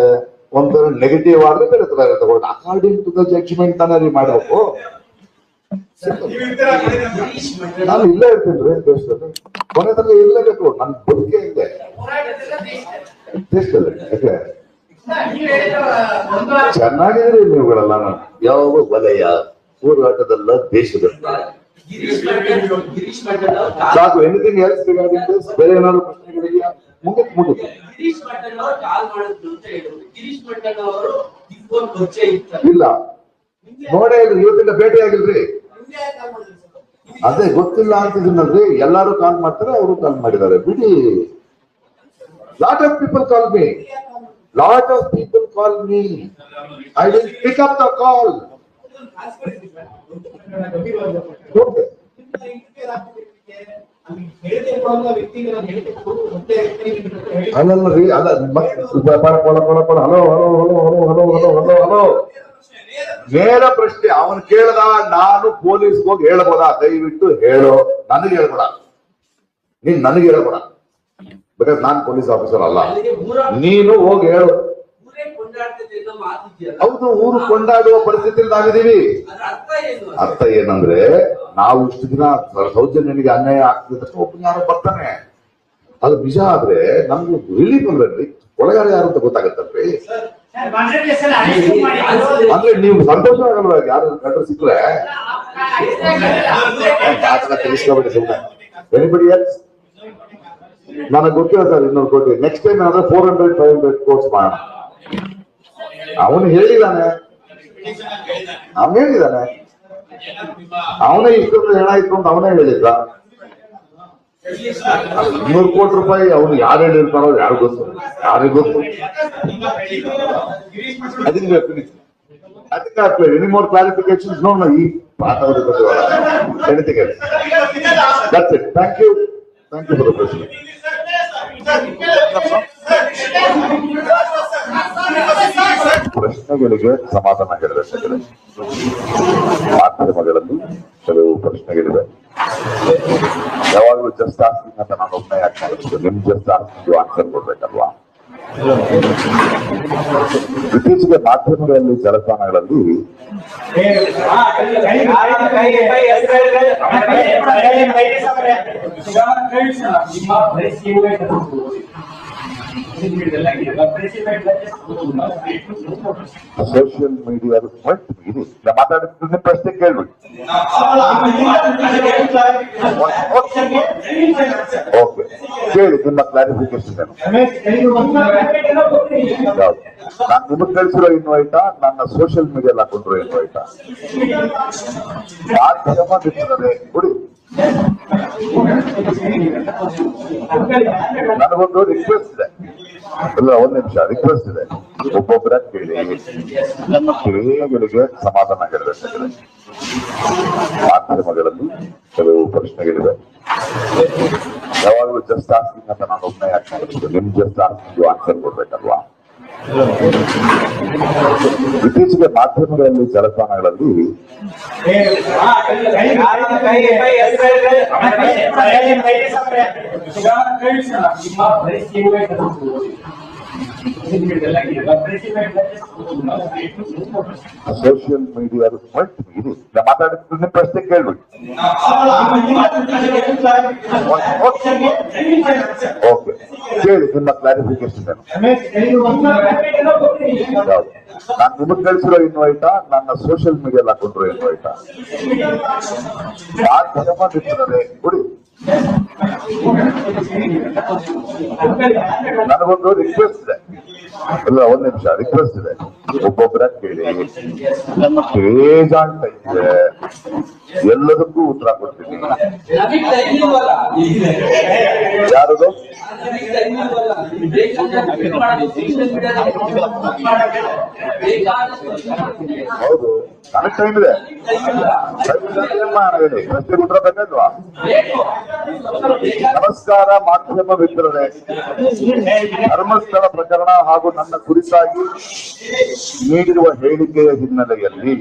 ಒಂದ್ ವೇಳೆ ನೆಗೆಟಿವ್ ಆದ್ರೆ ಬೇರೆ ತರ ಇರುತ್ತೆ. ಅಕಾರ್ಡಿಂಗ್ ಟು ದ ಜಡ್ಜ್ಮೆಂಟ್ ತಾನೇ ಮಾಡಬೇಕು. ನಾನು ಇಲ್ಲೇ ಇರ್ತೀನಿ ದೇಶದಲ್ಲಿ, ಕೊನೆ ತನಕ ಇರ್ಲೇಬೇಕು. ನನ್ನ ಬದುಕೆ ಇದೆ ದೇಶದಲ್ಲಿ. ಯಾಕೆ ಚೆನ್ನಾಗಿದ್ರಿ ನೀವುಗಳೆಲ್ಲ. ಯಾವ ವಲಯ ಹೋರಾಟದಲ್ಲ, ದೇಶದಲ್ಲ. ಸಾಕು. Anything else regarding this? ಬೇರೆ ಏನಾದ್ರು ಪ್ರಶ್ನೆಗಳಿದೆಯಾ? ಮುಗಿತು. ಇಲ್ಲ ನೋಡೇ ಇಲ್ರಿ, ಇವತ್ತಿಂದ ಭೇಟಿ ಆಗಿಲ್ರಿ. ಅದೇ ಗೊತ್ತಿಲ್ಲ ಅಂತಿದ್ದೀನಲ್ರಿ. ಎಲ್ಲಾರು ಕಾಲ್ ಮಾಡ್ತಾರೆ, ಅವರು ಕಾಲ್ ಮಾಡಿದ್ದಾರೆ, ಬಿಡಿ. Lot of people call me. I will pick up the call. ಅಲ್ಲಲ್ರಿ, ಹಲೋ. ನೇರ ಪ್ರಶ್ನೆ ಅವನು ಕೇಳ್ದ, ನಾನು ಪೊಲೀಸ್ ಹೋಗಿ ಹೇಳ್ಬೋದಾ? ದಯವಿಟ್ಟು ಹೇಳು, ನನಗೆ ಹೇಳ್ಬೇಡ. ನೀನ್ ನನಗೆ ಹೇಳ್ಬೇಡ, ಬಿಕಾಸ್ ನಾನ್ ಪೊಲೀಸ್ ಆಫೀಸರ್ ಅಲ್ಲ. ನೀನು ಹೋಗಿ ಹೇಳು. ಕೊಂಡಾಡ್ತಿದೆ ಅನ್ನೋ ಮಾತಿದೆಯಲ್ಲ, ಹೌದು, ಊರು ಕೊಂಡಾಡುವ ಪರಿಸ್ಥಿತಿಯಲ್ಲಿ ನಾವಿದ್ದೀವಿ. ಅದ್ರ ಅರ್ಥ ಏನು? ಅರ್ಥ ಏನಂದ್ರೆ, ನಾವು ಇಷ್ಟು ದಿನ ಸೌಜನ್ಯನಿಗೆ ಅನ್ಯಾಯ ಆಗ್ತಿದ್ರೆ ಒಬ್ಬ ಯಾರೋ ಬರ್ತಾನೆ, ಅದು ನಿಜ ಆದ್ರೆ ನಮ್ಗೆ ರಿಲೀಫ್ ಅಂದ್ರೆ ಒಳಗಾರ ಯಾರು ಅಂತ ಗೊತ್ತಾಗತ್ತಲ್ರಿ. ಅಂದ್ರೆ ನೀವು ಸಂತೋಷ ಆಗಲ್ವ ಯಾರು ಕಂಡ್ರೆ ಸಿಕ್ಕರೆ? ತಿಳಿಸ್ಕೊಬೇಡಿ ಸುಮ್ಮನೆ. Anybody else? ನನಗೆ ಗೊತ್ತಿಲ್ಲ ಸರ್, 200 ಕೋಟಿ. ನೆಕ್ಸ್ಟ್ ಟೈಮ್ ಏನಾದ್ರೆ 400-500 ಕೋರ್ಸ್ ಮಾಡೋಣ. ಅವನು ಹೇಳಿದಾನೆ, ಅವನೇ ಇಷ್ಟೊಂದು ಹೆಣ ಇತ್ತು ಅಂತ ಅವನೇ ಹೇಳಿದ್ದ. 200 ಕೋಟಿ ರೂಪಾಯಿ ಅವನು ಯಾರು ಹೇಳಿರ್ತಾರೋ ಯಾರು ಗೊತ್ತು, ಯಾರಿಗೂ ಗೊತ್ತು. ಅದಕ್ಕೆ ಎನಿ ಮೋರ್ ಕ್ಲಾರಿಫಿಕೇಶನ್ ನೋಡೋಣ ಈ ಮಾತಾಡೋದ್ರ ಬಗ್ಗೆ. Anything else? That's it. Thank you for the question. ಪ್ರಶ್ನೆಗಳಿಗೆ ಸಮಾಧಾನ ಹೇಳಬೇಕಾಗಿದೆ. ಮಾಧ್ಯಮಗಳಲ್ಲಿ ಕೆಲವು ಪ್ರಶ್ನೆಗಳಿವೆ. ಯಾವಾಗಲೂ ಜಸ್ಟ್ ಆಸ್ಕಿಂಗ್ ಅಂತ ನಾನು ಒಮ್ಮೆ ಯಾಕೆ ಮಾಡಿದ್ದು, ನಿಮ್ ಜಸ್ಟ್ ಆಸ್ಕಿಂಗ್ ಆನ್ಸರ್ ಕೊಡ್ಬೇಕಲ್ವಾ? ಇತ್ತೀಚೆಗೆ ಮಾಧ್ಯಮಗಳಲ್ಲಿ ಜಲತಾಣಗಳಲ್ಲಿ ಸೋಷಿಯಲ್ ಮೀಡಿಯಾ ಮಾತಾಡಿದ ಪ್ರಶ್ನೆ ಕೇಳ್ಬಿಡಿ. ಓಕೆ, ಕೇಳಿ ನಿಮ್ಮ ಕ್ಲಾರಿಫಿಕೇಶನ್ ಏನು? ನಾನು ನಿಮಗ್ ಕಳಿಸಿರೋ ಇನ್ವೈಟಾ, ನನ್ನ ಸೋಷಿಯಲ್ ಮೀಡಿಯಾ ಹಾಕೊಂಡ್ರು ಇನ್ವೈಟಾ? ಮಾಧ್ಯಮ ಬಿಟ್ಟಿದ್ದಾರೆ ಕೊಡಿ. ನನಗೊಂದು ರಿಕ್ವೆಸ್ಟ್ ಇದೆ, ಇಲ್ಲ 1 ನಿಮಿಷ ರಿಕ್ವೆಸ್ಟ್ ಇದೆ. ಒಬ್ಬೊಬ್ಬರ ಕೇಳಿ, ಕ್ರಿಯೆಗಳಿಗೆ ಸಮಾಧಾನ ಹೇಳಬೇಕಾಗಿದೆ. ಮಾಧ್ಯಮಗಳಲ್ಲಿ ಕೆಲವು ಪ್ರಶ್ನೆಗಳಿವೆ. ಯಾವಾಗಲೂ ಜಸ್ಟ್ ಆಸ್ಕಿಂಗ್ ಅಂತ ನಾನು ಒಮ್ಮೆ ಯಾಕೆ ಮಾಡಿದ್ದು, ನಿಮ್ ಜಸ್ಟ್ ಆಸ್ಕಿಂಗ್ ಆನ್ಸರ್ ಕೊಡ್ಬೇಕಲ್ವಾ? ಇತ್ತೀಚೆಗೆ ಮಾಧ್ಯಮಗಳಲ್ಲಿ ಜಲತಾಣಗಳಲ್ಲಿ ಸೋಷಿಯಲ್ ಮೀಡಿಯಾ ಮಾತಾಡಿದ ಪ್ರಶ್ನೆ ಕೇಳ್ಬಿಡಿ. ಓಕೆ, ಕೇಳಿ ನಿಮ್ಮ ಕ್ಲಾರಿಫಿಕೇಶನ್ ಏನು? ನಾನು ನಿಮಗ್ ಕಳಿಸಿರೋ ಇನ್ವೈಟಾ, ನನ್ನ ಸೋಷಿಯಲ್ ಮೀಡಿಯಾ ಹಾಕೊಂಡ್ರು ಇನ್ವೈಟಾ? ಮಾಧ್ಯಮ ಬಿಟ್ಟಿದ್ದಾರೆ ಕೊಡಿ. ನನಗೊಂದು ರಿಕ್ವೆಸ್ಟ್ ಇದೆ, ಇಲ್ಲ 1 ನಿಮಿಷ ರಿಕ್ವೆಸ್ಟ್ ಇದೆ. ಒಬ್ಬೊಬ್ಬರ ಕೇಳಿ, ಕ್ರೇಜ್ ಅಂತ ಇದೆ, ಎಲ್ಲದಕ್ಕೂ ಉತ್ತರ ಕೊಡ್ತೀನಿ. ಯಾರದು? ಹೌದು, ನನಗೆ ಟೈಮ್ ಇದೆ. ಪ್ರಶ್ನೆ ಉತ್ತರ ಬೇಕಲ್ವಾ? ನಮಸ್ಕಾರ ಮಾಧ್ಯಮ ಮಿತ್ರರೇ, ಧರ್ಮಸ್ಥಳ ಪ್ರಕರಣ ಹಾಗೂ ನನ್ನ ಕುರಿತಾಗಿ ನೀಡಿರುವ ಹೇಳಿಕೆಯ ಹಿನ್ನೆಲೆಯಲ್ಲಿ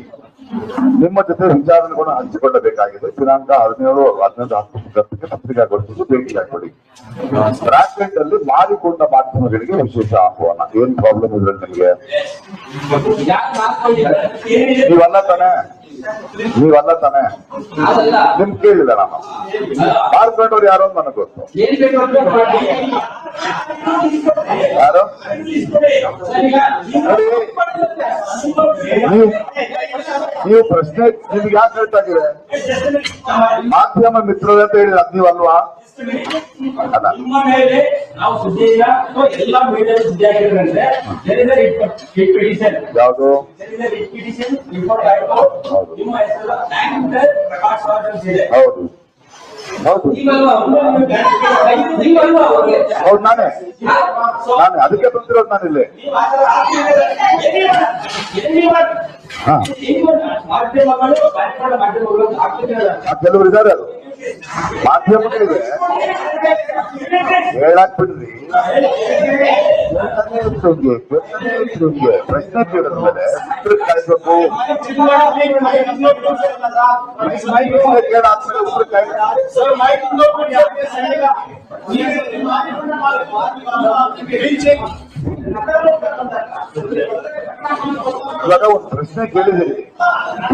ನಿಮ್ಮ ಜೊತೆ ವಿಚಾರಣೆಗಳನ್ನು ಹಂಚಿಕೊಳ್ಳಬೇಕಾಗಿದೆ. ದಿನಾಂಕ 17/11/10 ಪತ್ರಿಕಾಗೋಷ್ಠಿಗೆ ಭೇಟಿಯಾಗಬೇಡಿ. ಬ್ರಾಕೆಟ್ ಅಲ್ಲಿ ಮಾಡಿಕೊಂಡ ಮಾಧ್ಯಮಗಳಿಗೆ ವಿಶೇಷ ಆಹ್ವಾನ. ಏನ್ ಪ್ರಾಬ್ಲಮ್ ಇದ್ರಲ್ಲಿ ನಿಮಗೆ? ನೀವಲ್ಲ ತಾನೆ? ನಿಮ್ ಕೇಳಿದ ನಾನು ಮಾಡ್ಕೊಂಡವ್ರು ಯಾರು ಅಂತ ನನಗೆ ಗೊತ್ತು. ಯಾರು ನೀವು ಪ್ರಶ್ನೆ ನಿಮ್ಗೆ ಯಾಕೆ ಹೇಳ್ತಾಗಿದೆ? ಮಾಧ್ಯಮ ಮಿತ್ರರು ಅಂತ ಹೇಳಿದ ನೀವಲ್ವಾ? ನಿಮ್ಮ ಮೇಲೆ ನಾವು ಸುದ್ದಿಯ ಎಲ್ಲ ಮೀಡಿಯಾ ಸುದ್ದಿ ಆಗಿರೋದ್ರಿಂದ ಯಾವುದು? ನಿಮ್ಮ ಹೆಸರು ಆಂಕರ್ ಪ್ರಕಾಶ್ ರಾಜ್ ಅಂತ ಇದೆ. ಹೌದು ಹೌದು ಹೌದು, ನಾನೇ ಅದಕ್ಕೆ ಬಂದಿರೋದು ನಾನಿಲ್ಲಿ. ಕೆಲವರು ಇದ್ದಾರೆ, ಅದು ಮಾಧ್ಯಮಗಳಿದೆ, ಹೇಳಕ್ ಬಿಡ್ರಿ. ಪ್ರಶ್ನೆ ಕೇಳಿದ್ಮೇಲೆ ಉತ್ತರ ಕಾಯ್ಬೇಕು. ಕೇಳಾದ್ಮೇಲೆ ಉತ್ತರ ಕಾಯ್ಬೇಕು. ಇವಾಗ ಒಂದು ಪ್ರಶ್ನೆ ಕೇಳಿದಿರಿ,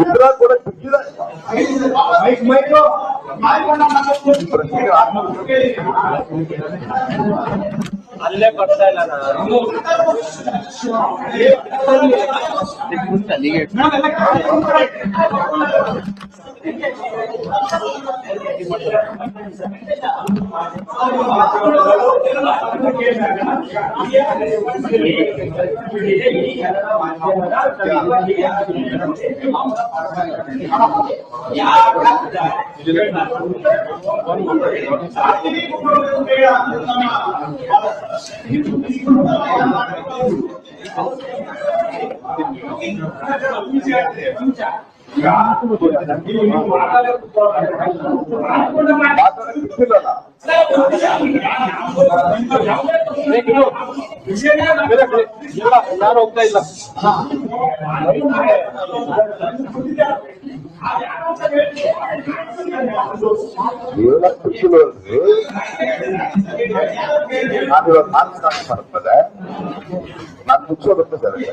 ಉತ್ತರ ಕೂಡ ಸಿಕ್ಕಿಲ್ಲ. ಪ್ರಶ್ನೆಗೆ ಅಲ್ಲೇ ಬರ್ತಾ ಇಲ್ಲ ನಾನು. ಯಾರು ಹೋಗ್ತಾ ಇಲ್ಲ. ಇವೆಲ್ಲ ಖುಷಿಲವ್ರಿಗೆ ನಾನಿವಾಗ ಮಾತನಾಡಿ ಮಾಡ್ತದೆ, ನಾನು ಮುಚ್ಚೋದಕ್ಕೆ ಸರಿ.